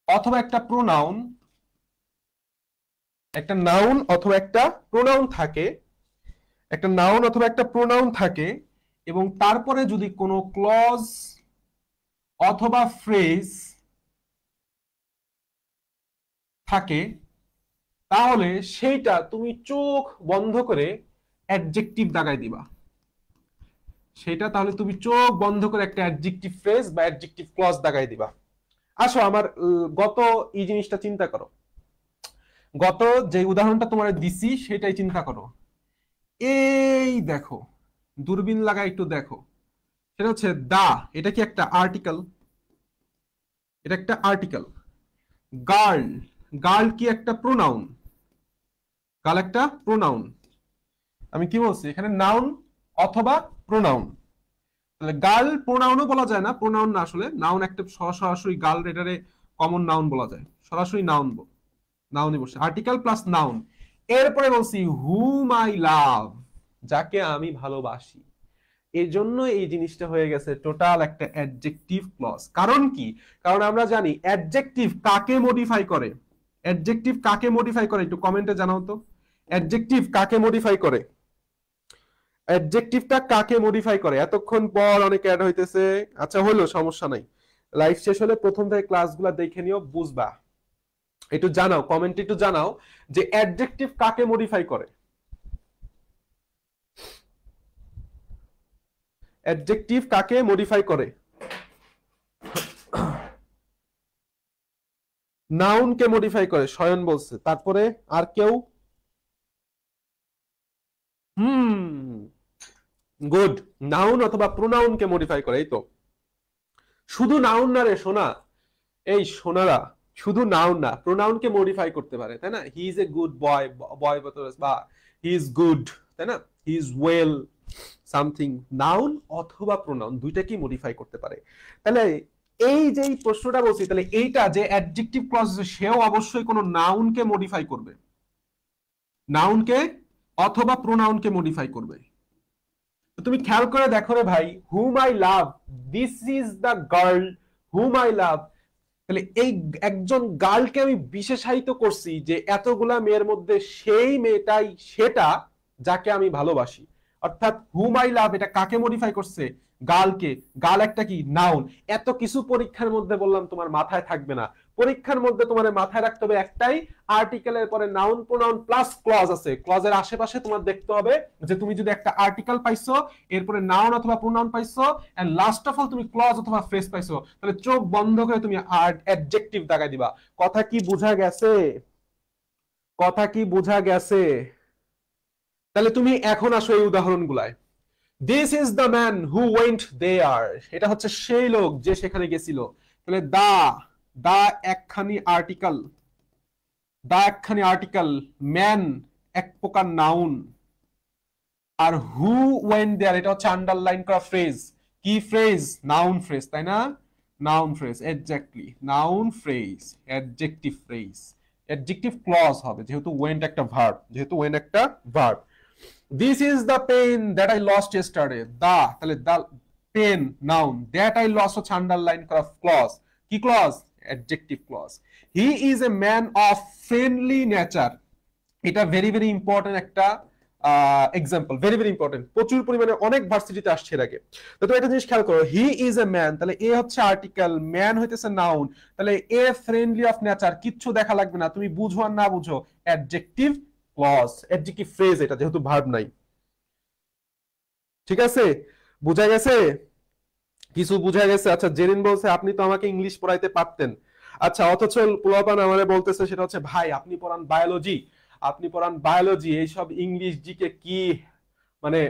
অথবা একটা প্রোনাউন, একটা নাউন অথবা একটা প্রোনাউন থাকে, একটা নাউন অথবা একটা প্রোনাউন থাকে, এবং তারপরে যদি কোনো ক্লজ অথবা ফ্রেজ থাকে, তাহলে সেইটা তুমি চোখ বন্ধ করে অ্যাডজেক্টিভ দাগায় দিবা। সেটা তাহলে তুমি চোখ বন্ধ করে একটা অ্যাডজেক্টিভ ফ্রেজ বা অ্যাডজেক্টিভ ক্লজ দাগায় দিবা। আসো আমার গত এই জিনিসটা চিন্তা করো, গত যে উদাহরণটা তোমার দিছি সেটাই চিন্তা করো। এই দেখো, দূরবীন লাগা একটু দেখো, সেটা হচ্ছে দা, এটা কি একটা আর্টিকেল? এটা একটা আর্টিকেল। গার্ল, গার্ল কি একটা প্রোনাউন? গার্ল একটা প্রোনাউন। আমি কি বলছি এখানে? নাউন অথবা প্রোনাউন। তাহলে গার্ল প্রোনাউনও বলা যায় না, প্রোনাউন না, আসলে নাউন একটা সরাসরি গার্ল, এটারে কমন নাউন বলা যায়, সরাসরি নাউন, নাউনই বসে, আর্টিকেল প্লাস নাউন। এরপরে বলছি হুম আই লাভ, যাকে আমি ভালোবাসি। এই জন্য এই জিনিসটা হয়ে গেছে টোটাল একটা অ্যাডজেক্টিভ ক্লজ। কারণ কি? কারণ আমরা জানি অ্যাডজেক্টিভ কাকে মডিফাই করে। অ্যাডজেক্টিভ কাকে মডিফাই করে একটু কমেন্টে জানাও তো। অ্যাডজেক্টিভ কাকে মডিফাই করে? অ্যাডজেক্টিভটা কাকে মডিফাই করে? এতক্ষণ পর অনেকে অ্যাড হইতেছে। আচ্ছা হলো, সমস্যা নাই, লাইভ শেষ হলে প্রথম থেকে ক্লাসগুলো দেখে নিও, বুঝবা। একটু জানাও, কমেন্টে একটু জানাও যে অ্যাডজেক্টিভ কাকে মডিফাই করে। অ্যাডজেক্টিভ কাকে মডিফাই করে? নাউন কে মডিফাই করে, শয়ন বলছে। তারপরে আর কেউ? গুড। নাউন অথবা প্রোনাউন কে মডিফাই করে, এই তো। শুধু নাউন না রে সোনা, এই সোনারা, শুধু নাউন না, প্রোনাউন কে মডিফাই করতে পারে, তাই না? হি ইজ এ গুড বয়, বয় বা হি ইজ গুড, তাই না? He is well, something. Noun অথবা প্রোনাউন দুইটাকেই মডিফাই করতে পারে। তাহলে এই যে প্রশ্নটা বলছি, তাহলে এইটা যে অ্যাডজেক্টিভ ক্লজ সেও অবশ্যই কোনো নাউনকে মডিফাই করবে, নাউনকে অথবা প্রোনাউনকে মডিফাই করবে। তুমি খেয়াল করে দেখো রে ভাই, whom I love, this is the girl whom I love. তাহলে এই একজন গার্লকে আমি বিশেষায়িত করছি যে এতগুলা মেয়ের মধ্যে সেই মেয়েটাই সেটা যাকে আমি ভালোবাসি। অর্থাৎ হুম আই লাভ এটা কাকে মডিফাই করছে? গার্লকে। গার্ল একটা কি? নাউন। এত কিছু পরীক্ষার মধ্যে বললাম তোমার মাথায় থাকবে না। পরীক্ষার মধ্যে তোমার মাথায় রাখতে হবে একটাই, আর্টিকেলের পরে নাউন প্রোনাউন প্লাস ক্লজ আছে, ক্লজের আশেপাশে তোমার দেখতে হবে যে তুমি যদি একটা আর্টিকেল পাইছো, এরপরে নাউন অথবা প্রোনাউন পাইছো, এন্ড লাস্ট অফ অল তুমি ক্লজ অথবা ফ্রেজ পাইছো, তাহলে চোখ বন্ধ করে তুমি অ্যাডজেক্টিভ দাগাই দিবা। কথা কি বোঝা গেছে? কথা কি বোঝা গেছে? তাহলে তুমি এখন আসো এই উদাহরণগুলায়। This is the man who went there, এটা হচ্ছে সেই লোক যে সেখানে গেছিল। তাহলে দা, দা একখানি আর্টিকেল, দা একখানি আর্টিকেল, ম্যান এক প্রকার noun, R who went there এটা হচ্ছে আন্ডারলাইন করা ফ্রেজ। কি ফ্রেজ? নাউন ফ্রেজ, তাই না? Noun phrase, exactly noun phrase, adjective phrase. Adjective clause হবে যেহেতু ওয়েন্ট একটা ভার্ব, যেহেতু ওয়েন্ট একটা verb. This is the pen that I lost yesterday, the তাহলে the pen noun, that I lost হচ্ছে আন্ডারলাইন করা ক্লজ। কি clause? Adjective clause. He is a man of friendly nature, এটা ভেরি ভেরি ইম্পর্টেন্ট একটা এক্সাম্পল, ভেরি ভেরি ইম্পর্টেন্ট, প্রচুর পরিমাণে অনেক ভার্সিটিতে আসছে এর আগে। তো একটা জিনিস খেয়াল করো, হি ইজ এ ম্যান, তাহলে এ হচ্ছে আর্টিকেল, ম্যান হইতেছে নাউন, তাহলে এ ফ্রেন্ডলি অফ নেচার, কিচ্ছু দেখা লাগবে না, তুমি বুঝো আর না বুঝো অ্যাডজেক্টিভ ক্লজ, অ্যাডজেক্টিভ ফ্রেজ এটা, যেহেতু ভার্ব নাই। ঠিক আছে, বুঝা গেছে? কিছু বুঝা গেছে? আচ্ছা, জেরিন বলছে আপনি তো আমাকে ইংলিশ পড়াইতে পারতেন। আচ্ছা, অথচ পোলাপান আমারে বলতেছে সেটা হচ্ছে ভাই আপনি পড়ান বায়োলজি, আপনি পড়ান বায়োলজি, এইসব ইংলিশ জিকে কি মানে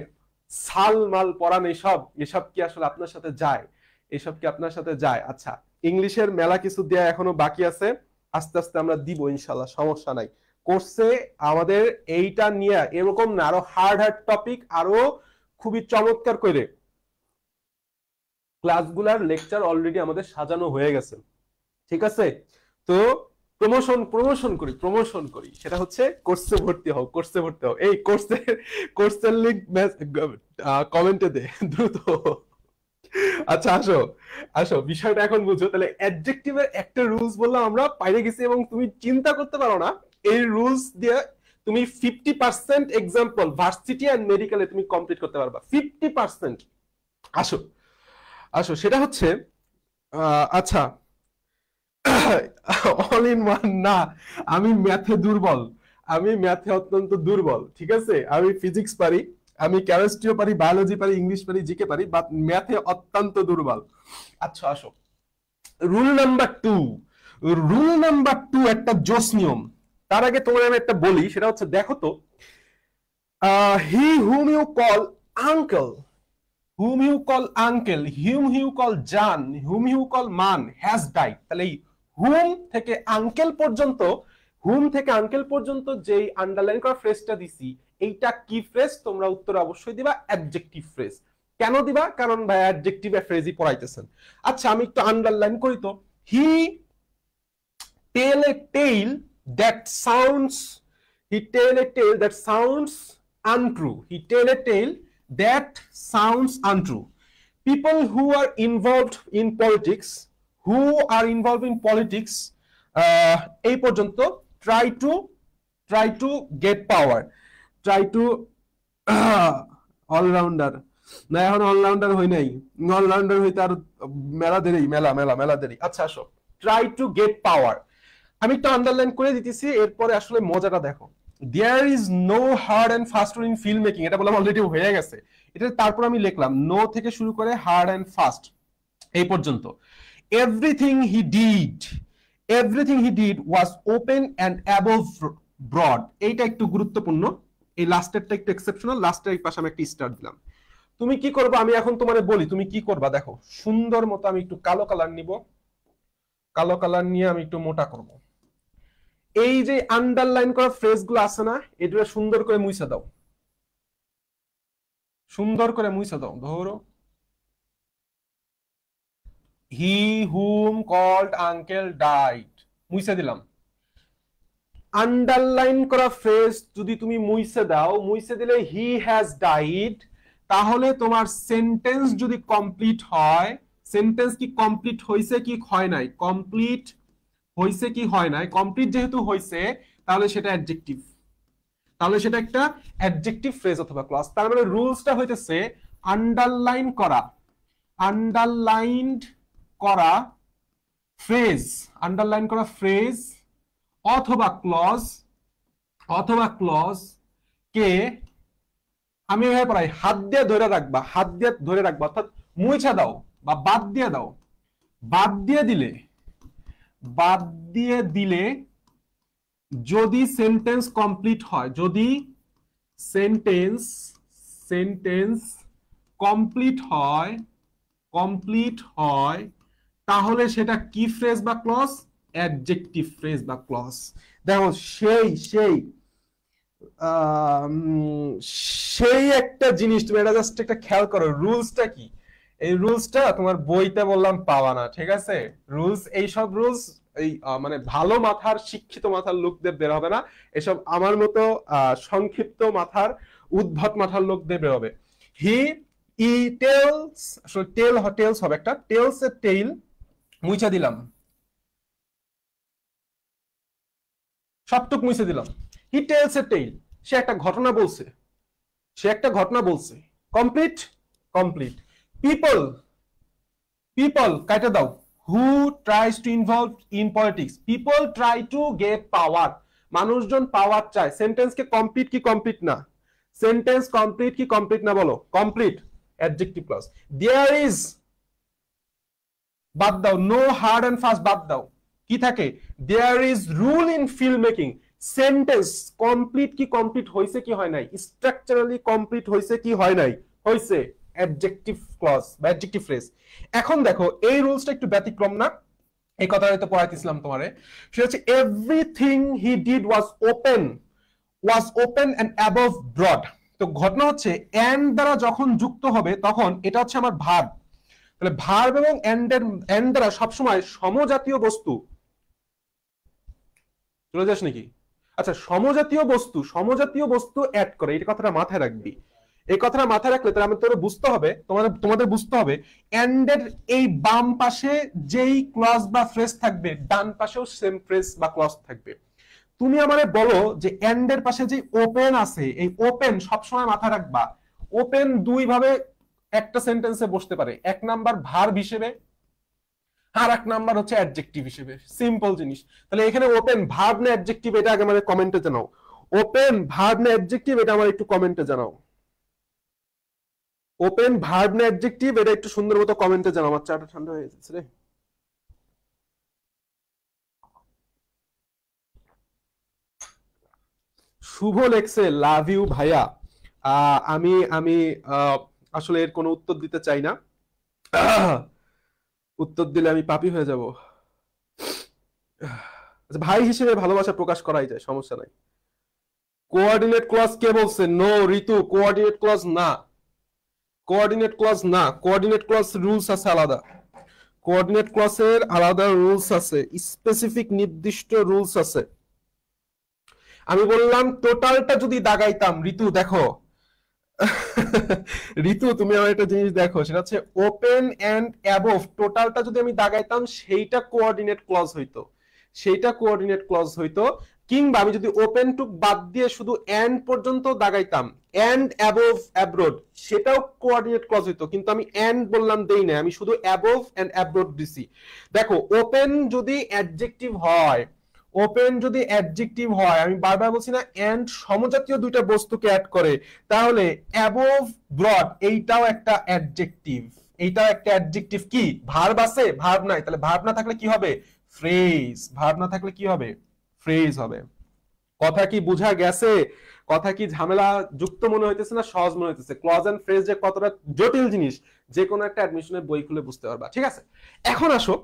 সাল মাল পড়ান, এসব এসব কি আসলে আপনার সাথে যায়? এসব কি আপনার সাথে যায়? আচ্ছা, ইংলিশের মেলা কিছু দেয়া এখনো বাকি আছে, আস্তে আস্তে আমরা দিব ইনশাল্লাহ, সমস্যা নাই। কোর্সে আমাদের এইটা নিয়ে এরকম না, আরো হার্ড হার্ড টপিক, আরো খুবই চমৎকার করে ক্লাসগুলার লেকচার অলরেডি আমাদের সাজানো হয়ে গেছে। ঠিক আছে, তো প্রমোশন প্রমোশন করি, প্রমোশন করি, সেটা হচ্ছে কোর্সে ভর্তি হও, কোর্সে ভর্তি হও। এই কোর্সের লিংক কমেন্টে দে দ্রুত। আচ্ছা, আসো আসো, বিষয়টা এখন বুঝো। তাহলে অ্যাডজেক্টিভের একটা রুলস বললাম আমরা, পাইরে গেছি, এবং তুমি চিন্তা করতে পারো না এই রুলস দিয়ে তুমি 50% এক্সাম্পল ভার্সিটি এন্ড মেডিকেলে তুমি কমপ্লিট করতে পারবা, 50%। আসো আসো, সেটা হচ্ছে আচ্ছা, অল ইন ওয়ান না, আমি ম্যাথে দুর্বল, আমি ম্যাথে অত্যন্ত দুর্বল। ঠিক আছে, আমি ফিজিক্স পারি, আমি কেমিস্ট্রিও পারি, বায়োলজি পারি, ইংলিশ পারি, জিকে পারি, বাট ম্যাথে অত্যন্ত দুর্বল। আচ্ছা, আসো রুল নাম্বার 2। রুল নাম্বার 2 একটা জোস নিয়ম। তার আগে তোমার আমি একটা বলি, সেটা হচ্ছে দেখো তো, he whom you call uncle, whom you call uncle, whom you call John, whom you call man has died। তাহলে এই whom থেকে আঙ্কেল পর্যন্ত, whom থেকে আঙ্কেল পর্যন্ত যেই আন্ডারলাইন করা ফ্রেজটা দিছি, এইটা কি ফ্রেজ? তোমরা উত্তরে অবশ্যই দিবা অ্যাডজেক্টিভ ফ্রেজ। কেন দিবা? কারণ ভাই অ্যাডজেক্টিভ ফ্রেজই পড়াইতেছেন। আচ্ছা, আমি একটু আন্ডারলাইন করি তো। He tell a tell that sounds, he tell a tale that sounds untrue, he tell a tale that sounds untrue. People who are involved in politics, who are involved in politics, এই পর্যন্ত try to get power, try to allrounder না, এখন অলরাউন্ডার হই নাই, অলরাউন্ডার হইতে আর মেলা দেরি, মেলা মেলা মেলা দেরি। আচ্ছা, আসো, try to get power। আমি একটু আন্ডারলাইন করে দিতেছি, এরপরে আসলে মজাটা দেখো। There is no hard and fast rule in film making, এটা বললাম অলরেডি হয়ে গেছে। এটা তারপর আমি লিখলাম নো থেকে শুরু করে হার্ড এন্ড ফাস্ট এই পর্যন্ত। Everything he did was open and above broad, এইটা একটু গুরুত্বপূর্ণ, এই লাস্টেরটা একটু এক্সেপশনাল, লাস্টের এই পাশে আমি একটা স্টার দিলাম। তুমি কি করবা আমি এখন তোমারে বলি তুমি কি করবা, দেখো সুন্দর মতো আমি একটু কালো কালার নিব, কালো কালার নিয়ে আমি একটু মোটা করব। এই যে আন্ডারলাইন করা ফ্রেজ গুলো আছে না, এটা সুন্দর করে মুছে দাও, সুন্দর করে মুছে দাও। ধরো হি হুম কল্ড আঙ্কেল ডাইড, মুছে দিলাম। আন্ডারলাইন করা ফ্রেজ যদি তুমি মুছে দাও, মুছে দিলে হি হ্যাজ ডাইড, তাহলে তোমার সেন্টেন্স যদি কমপ্লিট হয়, সেন্টেন্স কি কমপ্লিট হয়েছে কি হয় নাই, কমপ্লিট হয়েছে কি হয় নাই, কমপ্লিট যেহেতু হয়েছে তাহলে সেটা অ্যাডজেক্টিভ, তাহলে সেটা একটা অ্যাডজেক্টিভ ফ্রেজ অথবা ক্লজ। তার মানে রুলসটা হইতেছে আন্ডারলাইন করা, আন্ডারলাইনড করা ফ্রেজ, আন্ডারলাইন করা ফ্রেজ অথবা ক্লজ, অথবা ক্লজ কে আমি এভাবে পড়াই, হাত দিয়ে ধরে রাখবা, হাত দিয়ে ধরে রাখবা অর্থাৎ মুছা দাও বা বাদ দিয়ে দাও। বাদ দিয়ে দিলে, বাদ দিয়ে দিলে যদি সেন্টেন্স কমপ্লিট হয়, যদি সেন্টেন্স সেন্টেন্স কমপ্লিট হয়, কমপ্লিট হয়, তাহলে সেটা কি ফ্রেজ বা ক্লজ, অ্যাডজেক্টিভ ফ্রেজ বা ক্লজ। দেখো সেই সেই সেই একটা জিনিস, তুমি এটা জাস্ট একটা খেয়াল করো, রুলসটা কি, এই রুলসটা তোমার বইতে বললাম পাওয়া না, ঠিক আছে? রুলস, এইসব রুলস এই মানে ভালো মাথার শিক্ষিত মাথার লোকদের বের হবে না, এসব আমার মতো সংক্ষিপ্ত মাথার উদ্ভট মাথার লোকদের বের হবে। হি ই টেলস, আসলে টেল টেলস হবে একটা, টেলস এ টেইল, মুছে দিলাম, সবটুক মুছে দিলাম। হি টেলস এ টেইল, সে একটা ঘটনা বলছে, সে একটা ঘটনা বলছে। Complete, complete. পিপল, পিপল কাইটা দাও, who tries to involve in politics, people try to get power, মানুষজন পাওয়ার চায়। সেন্টেন্সকে কমপ্লিট কি কমপ্লিট না, সেন্টেন্স কমপ্লিট কি কমপ্লিট না বলো, complete, adjective clause. There is, বাদ দাও, নো হার্ড এন্ড ফাস্ট বাদ দাও, কি থাকে, there is rule in film making, sentence complete কি কমপ্লিট হয়েছে কি হয় নাই, স্ট্রাকচারালি কমপ্লিট হয়েছে কি হয় নাই, হয়েছে, অ্যাডজেক্টিভ ক্লজ বা অ্যাডজেক্টিভ ফ্রেজ। এখন দেখো এই রুলসটা একটু ব্যতিক্রম না, এই কথাটা হয়তো পড়াইতেছিলাম তোমারে, সেটা হচ্ছে everything he did was open and above broad. তো ঘটনা হচ্ছে এন্ড দ্বারা যখন যুক্ত হবে তখন এটা হচ্ছে আমার ভার্ব, তাহলে ভার্ব এবং এন্ড দ্বারা সবসময় সমজাতীয় বস্তু, চলে যাস নাকি, আচ্ছা সমজাতীয় বস্তু অ্যাড করে, এই কথাটা মাথায় রাখবি। এই কথাটা মাথায় রাখলে তাহলে আমাদের বুঝতে হবে, তোমাদের বুঝতে হবে এন্ড এর এই বাম পাশে যেই ক্লজ বা ফ্রেজ থাকবে, ডান পাশেও সেম ফ্রেজ বা ক্লজ থাকবে। তুমি আমারে বলো যে এন্ড এর পাশে যে ওপেন আছে, এই ওপেন সবসময় মাথায় রাখবা, ওপেন দুই ভাবে একটা সেন্টেন্সে বসতে পারে, এক নাম্বার ভার্ব হিসেবে, আর এক নাম্বার হচ্ছে অ্যাডজেক্টিভ হিসেবে, সিম্পল জিনিস। তাহলে এখানে ওপেন ভার্ব না অ্যাডজেক্টিভ, এটা আগে আমাদের কমেন্টে জানাও, ওপেন ভার্ব না অ্যাডজেক্টিভ এটা আমার একটু কমেন্টে জানাও, ওপেন ভার্ব না অ্যাডজেক্টিভ এটা একটু সুন্দর মতো কমেন্টে জানাও। আমার চাটা ঠান্ডা হয়ে যাচ্ছে রে। শুভ লেখছে লাভ ইউ ভাইয়া। আমি আমি আসলে এর কোনো উত্তর দিতে চাই না, উত্তর দিলে আমি পাপী হয়ে যাব। ভাই হিসেবে ভালোবাসা প্রকাশ করাই যায়, সমস্যা নাই। কোঅর্ডিনেট ক্লজ কে বলছে, নো ঋতু, কোঅর্ডিনেট ক্লজ না, কোঅর্ডিনেট ক্লজ না, কোঅর্ডিনেট ক্লজ রুলস আছে আলাদা, কোঅর্ডিনেট ক্লজের আলাদা রুলস আছে, স্পেসিফিক নির্দিষ্ট রুলস আছে। আমি বললাম টোটালটা যদি দাগাইতাম, ঋতু দেখো ঋতু তুমি আমার একটা জিনিস দেখো, সেটা হচ্ছে ওপেন এন্ড অ্যাবভ, টোটালটা যদি আমি দাগাইতাম সেইটা কোঅর্ডিনেট ক্লজ হইতো, সেইটা কোঅর্ডিনেট ক্লজ হইতো। কিংবা আমি যদি ওপেন টু বাদ দিয়ে শুধু এন্ড পর্যন্ত দাগাইতাম, এন্ড অ্যাবভ অ্যাব্রোড, সেটাও কোঅর্ডিনেট ক্লজ হইতো, কিন্তু আমি এন্ড বললাম দেই না, আমি শুধু অ্যাবভ এন্ড অ্যাব্রোড দিছি। দেখো ওপেন যদি অ্যাডজেক্টিভ হয়, ওপেন যদি অ্যাডজেক্টিভ হয়, আমি বারবার বলছি না এন্ড সমজাতীয় দুইটা বস্তুকে অ্যাড করে, তাহলে অ্যাবোভ ব্রড এইটাও একটা অ্যাডজেক্টিভ। এইটাও একটা অ্যাডজেক্টিভ। কি ভার্ব আছে? ভার্ব নাই, তাহলে ভার্ব না থাকলে কি হবে? ফ্রেজ। ভার্ব না থাকলে কি হবে? ফ্রেজ হবে। কথা কি বোঝা গেছে? কথা কি ঝামেলা যুক্ত মনে হইতেছে না সহজ মনে হইতেছে? ক্লজ এন্ড ফ্রেজ যে কতটা জটিল জিনিস যে কোনো একটা অ্যাডমিশনের বই খুলে বুঝতে পারবা। ঠিক আছে, এখন আসো,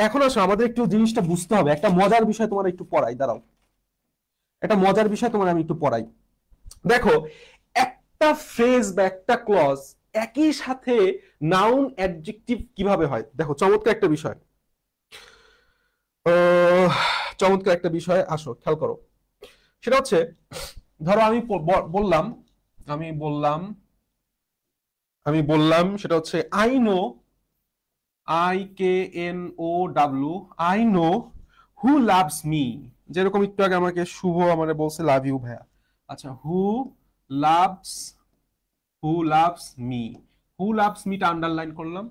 এখন আসো আমাদের একটু জিনিসটা বুঝতে হবে। একটা মজার বিষয় তোমার একটু পড়াই, দাঁড়াও, একটা মজার বিষয় তোমার আমি একটু পড়াই। দেখো, একটা ফ্রেজ বা একটা ক্লজ একই সাথে নাউন অ্যাডজেক্টিভ কিভাবে হয়। দেখো চমৎকার একটা বিষয়, চমৎকার একটা বিষয়, আসো খেয়াল করো। সেটা হচ্ছে, ধরো আমি বললাম, আমি বললাম আমি বললাম সেটা হচ্ছে I know, IKNOW, I know who loves me. যেরকম একটু আগে আমাকে শুভ আমারে বলছে লাভ ইউ ভাইয়া। আচ্ছা, loves who loves me, who loves মিটা আন্ডারলাইন করলাম।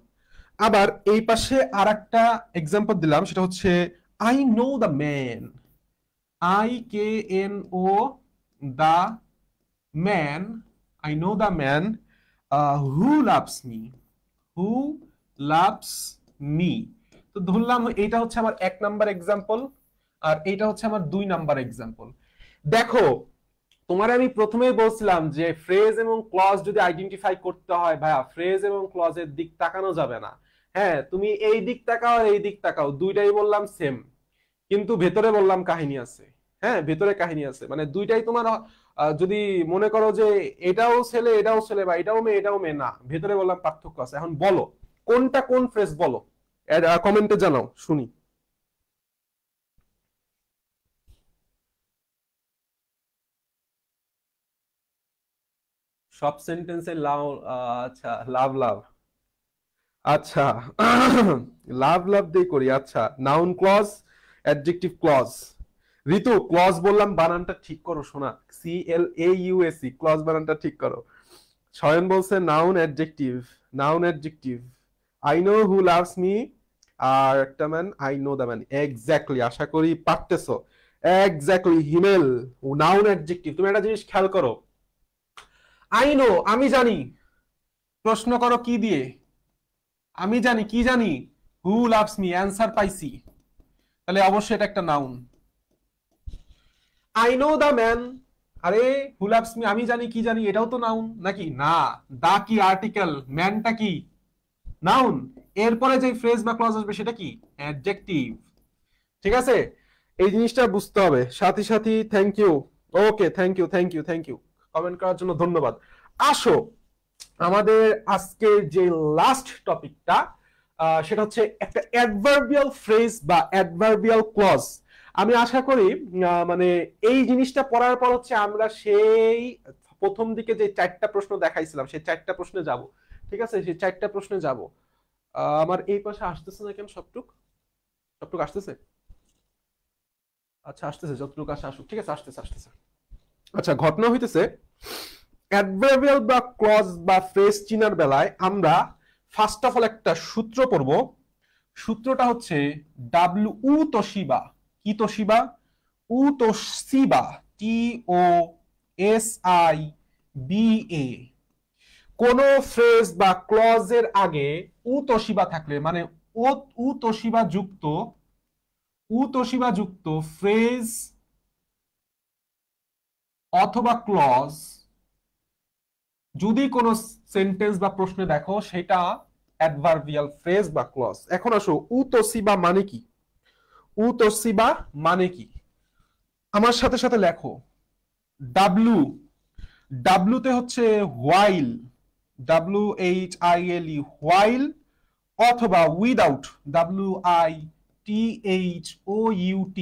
আবার এই পাশে আর একটা এক্সাম্পল দিলাম, সেটা হচ্ছে I know the man, IKNO the man, I know the man who loves me, who loves me. তো ধরলাম এটা হচ্ছে আমার 1 নাম্বার এক্সাম্পল, আর এটা হচ্ছে আমার 2 নাম্বার এক্সাম্পল। দেখো, তোমার আমি প্রথমেই বলছিলাম যে ফ্রেজ এবং ক্লজ যদি আইডেন্টিফাই করতে হয় ভাইয়া, ফ্রেজ এবং ক্লজের দিক তাকানো যাবে না। হ্যাঁ, তুমি এই দিক তাকাও আর এই দিক তাকাও, দুইটাই বললাম সেম, কিন্তু ভেতরে বললাম কাহিনী আছে। হ্যাঁ, ভেতরে কাহিনী আছে, মানে দুইটাই তোমার যদি মনে করো যে এটাও ছেলে এটাও ছেলে, বা এটাও মেয়ে এটাও মেয়ে, না, ভেতরে বললাম পার্থক্য আছে। এখন বলো কোনটা কোন ফ্রেজ, বলো, কমেন্টে জানাও শুনি। সব সেন্টেন্সে লাভ, আচ্ছা লাভ লাভ, আচ্ছা লাভ লাভ দিয়ে করি। আচ্ছা, নাউন ক্লজ, অ্যাডজেক্টিভ ক্লজ। ঋতু, ক্লজ বললাম বানানটা ঠিক করো শোনা, CLAUSE, ক্লজ বানানটা ঠিক করো। শয়ন বলছে noun adjective, noun adjective. I know who loves me, আর একটা man I know the man. Exactly, আশা করি পারতেছো। Exactly Himel, noun adjective. তুমি একটা জিনিস খেয়াল করো, আই নো আমি জানি, প্রশ্ন করো কি দিয়ে? আমি জানি, কি জানি? হু লাভস মি, অ্যান্সার পাইছি, তাহলে অবশ্যই এটা একটা noun. I know the man, আরে হু লাভস মি আমি জানি, কি জানি, এটাও তো নাউন নাকি না? দা কি আর্টিকেল, ম্যানটা কি নাউন, এরপরে যে ফ্রেজ বা ক্লজ আসবে সেটা কি? অ্যাডজেক্টিভ। ঠিক আছে, এই জিনিসটা বুঝতে হবে। Sathi Sathi thank you, okay thank you thank you thank you, comment করার জন্য ধন্যবাদ। আসো আমাদের আজকে যে লাস্ট টপিকটা, সেটা হচ্ছে একটা অ্যাডভার্বিয়াল ফ্রেজ বা অ্যাডভার্বিয়াল ক্লজ। আমি আশা করি মানে এই জিনিসটা পড়ার পর হচ্ছে আমরা সেই প্রথম দিকে যে 4টা প্রশ্ন দেখাইছিলাম সেই 4টা প্রশ্নে যাব। ঠিক আছে, সেই 4টা প্রশ্নে যাব। আমার এই পাশে আসতেছে না কেন? সবটুক সবটুক আসতেছে? আচ্ছা আসতেছে, যতটুকু আসে আসুক। ঠিক আছে, আসতেছে আসতেছে। আচ্ছা, ঘটনা হইতেছে অ্যাডভার্বিয়াল বা ক্লজ বা ফ্রেজ চিনার বেলায় আমরা ফার্স্ট অফ অল একটা সূত্র পড়ব। সূত্রটা হচ্ছে উ তোশিবা। কি তোশিবা? উ তোশিবা, TOSIBA। কোন ফ্রেজ বা ক্লজের আগে উ তোশিবা থাকলে, মানে ও উ তোশিবা যুক্ত ফ্রেজ অথবা ক্লজ যদি কোনো সেন্টেন্স বা প্রশ্নে দেখো, সেটা অ্যাডভার্বিয়াল ফ্রেজ বা ক্লজ। এখন আসো, উতসিবা মানে কি? উতসিবা মানে কি? আমার সাথে সাথে লেখো। ডাব্লু, ডাব্লুতে হচ্ছে হোয়াইল, WHILE, হোয়াইল, অথবা উইদাউট, WITHOUT।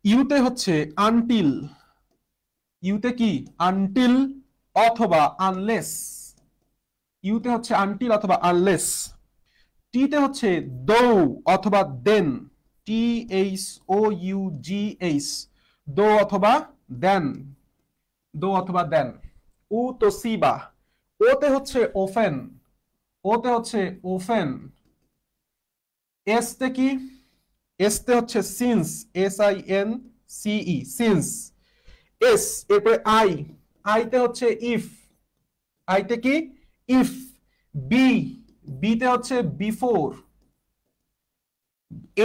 ইউতে হচ্ছে আনটিল, ইউতে কি? আনটিল অথবা আনলেস, ইউতে হচ্ছে আনটিল অথবা আনলেস। টিতে হচ্ছে দো অথবা দেন, THOUGH, দো অথবা দেন, দো অথবা দেন। উ তো সিবা। ওতে হচ্ছে ওফেন, ওতে হচ্ছে ওফেন। এসতে কি? এস তে হচ্ছে সিন্স, SINCE, সিন্স। এস, এরপরে আই, আইতে হচ্ছে ইফ, আইতে কি ইফ। বি, বিতে হচ্ছে বিফোর।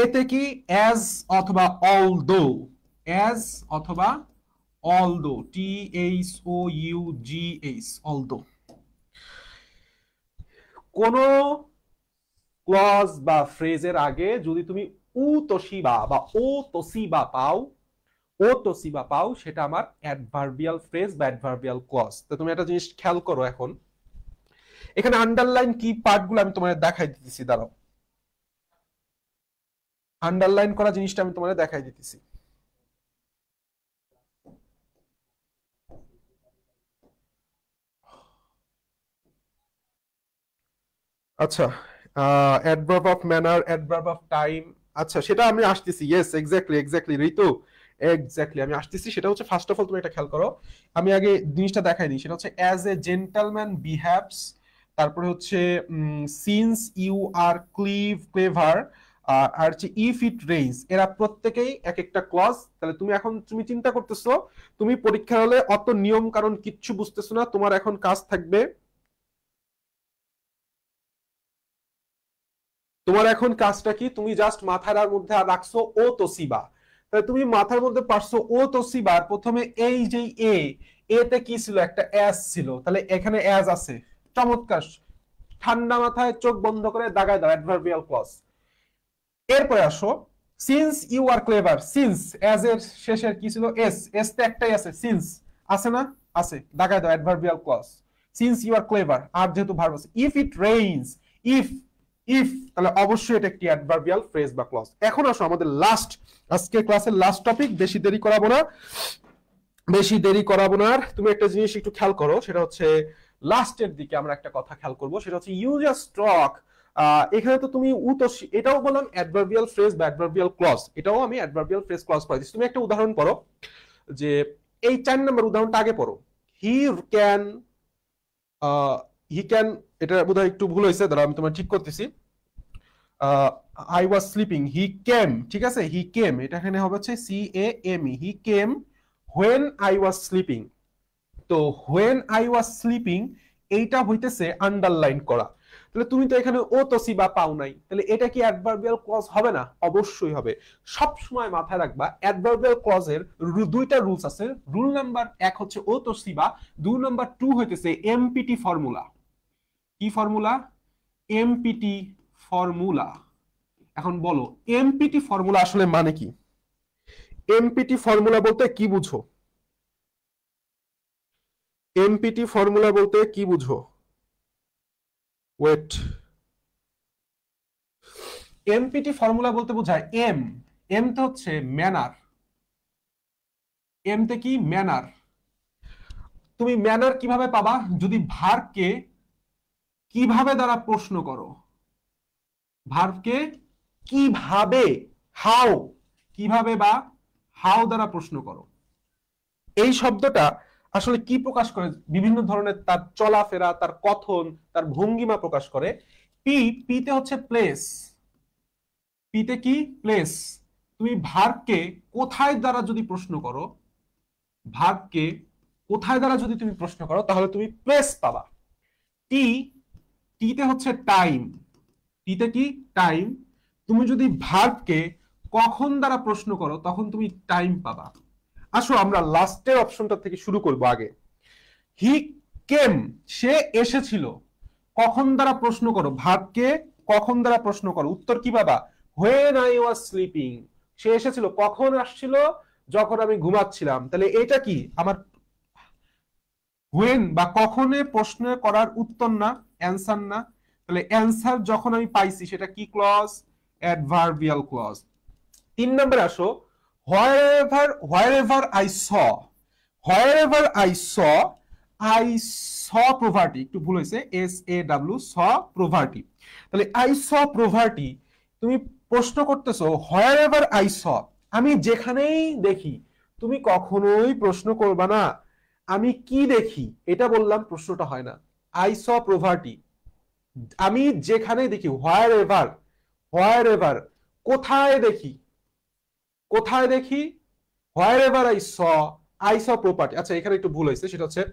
এতে কি অ্যাজ অথবা অলদো, অ্যাজ অথবা অলদো, THOUGH, অলদো। কোন ক্লজ বা ফ্রেজের আগে যদি তুমি উ তসিবা বা ও তসিবা পাও, ও তসিবা পাও, সেটা আমার অ্যাডভার্বিয়াল ফ্রেজ বা অ্যাডভার্বিয়াল ক্লজ। তো তুমি একটা জিনিস খেয়াল করো, এখন এখানে আন্ডারলাইন কি পার্টগুলো আমি তোমাদের দেখাই দিতেছি, দাঁড়াও। আন্ডারলাইন করা জিনিসটা আমি তোমাদের দেখাই দিতেছি। আচ্ছা, adverb of manner, adverb of time, আচ্ছা সেটা আমি আসতেছি। ইয়েস, এক্স্যাক্টলি এক্স্যাক্টলি ঋতু, এক্স্যাক্টলি আমি আসতেছি। সেটা হচ্ছে ফার্স্ট অফ অল তুমি এটা খেয়াল করো, আমি আগে জিনিসটা দেখাই দিই। সেটা হচ্ছে অ্যাজ এ জেন্টলম্যান বিহেভস, তারপরে হচ্ছে সিন্স ইউ আর ক্লেভার, আর হচ্ছে ইফ ইট রেইনস। এরা প্রত্যেকেই এক একটা ক্লজ। তাহলে তুমি এখন তুমি চিন্তা করতেছো, তুমি পরীক্ষা হলে অত নিয়ম কারণ কিচ্ছু বুঝতেছো না, তোমার এখন কাজ থাকবে, তোমার এখন কাজটা কি, তুমি জাস্ট মাথার মধ্যে রাখছো ও তোসিবা। তাহলে তুমি মাথার মধ্যে পারছো ও তোসিবার প্রথমে এই যে এতে কি ছিল, একটা অ্যাজ ছিল, তাহলে এখানে অ্যাজ আছে। চমৎকার, ঠান্ডা মাথায় চোখ বন্ধ করে দাগায় দাও অ্যাডভার্বিয়াল ক্লজ। এরপরে আসো since you are clever, since as এর শেষের কি ছিল, এস, এস তে একটাই আছে, সিন্স আছে না, আছে, দাগায় দাও adverbial clause. Since you are clever, আর যেহেতু ভার্ব আছে। If it rains, if, if, তাহলে অবশ্যই এটা একটি অ্যাডভার্বিয়াল ফ্রেজ বা ক্লজ। এখন আসো আমাদের লাস্ট, আজকে ক্লাসের লাস্ট টপিক, বেশি দেরি করাবো না, বেশি দেরি করাবো না। তুমি একটা জিনিস একটু খেয়াল করো, সেটা হচ্ছে লাস্টের দিকে আমরা একটা কথা খেয়াল করব, সেটা হচ্ছে ইউ জাস্ট টক। এখানে তো তুমি উতসী, এটাও বললাম অ্যাডভার্বিয়াল ফ্রেজ বা অ্যাডভার্বিয়াল ক্লজ, এটাও আমি অ্যাডভার্বিয়াল ফ্রেজ ক্লজ করে দিচ্ছি। তুমি একটা উদাহরণ পড়ো, যে এই 4 নম্বর উদাহরণটা আগে পড়ো। হি ক্যান, হি ক্যান, এটা বোধহয় একটু ভুল হয়েছে, দাঁড়া আমি তোমার ঠিক করতেছি। আই ওয়াজ স্লিপিং, হি কেম, ঠিক আছে, হি কেম, এটা এখানে হবে হচ্ছে CAME, he came when I was sleeping. তো হোয়েন আই ওয়াজ স্লিপিং এইটা হইতেছে আন্ডারলাইন করা। তাহলে তুমি তো এখানে ও তসিবা পাও নাই, তাহলে এটা কি অ্যাডভার্বিয়াল ক্লজ হবে না? অবশ্যই হবে। সব সময় মাথায় রাখবা অ্যাডভার্বিয়াল ক্লজের দুইটা রুলস আছে। রুল নাম্বার 1 হচ্ছে ও তসিবা, 2 নাম্বার 2 হইতেছে এমপিটি ফর্মুলা। কি ফর্মুলা? এমপিটি ফর্মুলা। এখন বলো এমপিটি ফর্মুলা আসলে মানে কি? এমপিটি ফর্মুলা বলতে কি বুঝো? এমপিটি ফর্মুলা বলতে কি বুঝো? ওয়েট, এমপিটি ফর্মুলা বলতে বোঝায় এম, এম তো হচ্ছে ম্যানার, এম তে কি ম্যানার। তুমি ম্যানার কিভাবে পাবা? যদি ভার্বকে কিভাবে দ্বারা প্রশ্ন করো, ভার্বকে কিভাবে, হাউ, কিভাবে বা হাউ দ্বারা প্রশ্ন করো। এই শব্দটা আসলে কি প্রকাশ করে? বিভিন্ন ধরনের তার চলাফেরা, তার কথন, তার ভঙ্গিমা প্রকাশ করে। পি, পিতে হচ্ছে প্লেস, পিতে কি প্লেস। তুমি ভার্বকে কোথায় দ্বারা যদি প্রশ্ন করো, ভার্বকে কোথায় দ্বারা যদি তুমি প্রশ্ন করো, তাহলে তুমি প্লেস পাবা। টি, টিতে হচ্ছে টাইম, টিতে কি টাইম। তুমি যদি ভার্বকে কখন দ্বারা প্রশ্ন করো, তখন তুমি টাইম পাবা। আসো আমরা লাস্টের অপশনটা থেকে শুরু করব আগে। হি কেম, সে এসেছিল। কখন দ্বারা প্রশ্ন করো, ভার্বকে কখন দ্বারা প্রশ্ন করো, উত্তর কি পাবা? When I was sleeping. সে এসেছিল কখন? আসছিল যখন আমি ঘুমাচ্ছিলাম। তাহলে এটা কি আমার হোয়েন বা কখনে প্রশ্ন করার উত্তর না, অ্যান্সার না। তাহলে অ্যান্সার যখন আমি পাইছি সেটা কি ক্লজ? Adverbial clause. 3 নম্বরে আসো, wherever I saw, wherever I saw poverty, একটু ভুল হয়েছে, SAW, স প্রভার্টি। তাহলে আই স প্রভার্টি, তুমি প্রশ্ন করতেছো হোয়ারএভার আই স, আমি যেখানেই দেখি। তুমি কখনোই প্রশ্ন করবা না আমি কি দেখি, এটা বললাম প্রশ্নটা হয় না। আই স প্রভার্টি, আমি যেখানেই দেখি, হোয়ারএভার, হোয়ারএভার, কোথায় দেখি, কোথায় দেখি, wherever I saw property। আচ্ছা এখানে একটু ভুল হয়েছে, সেটা হচ্ছে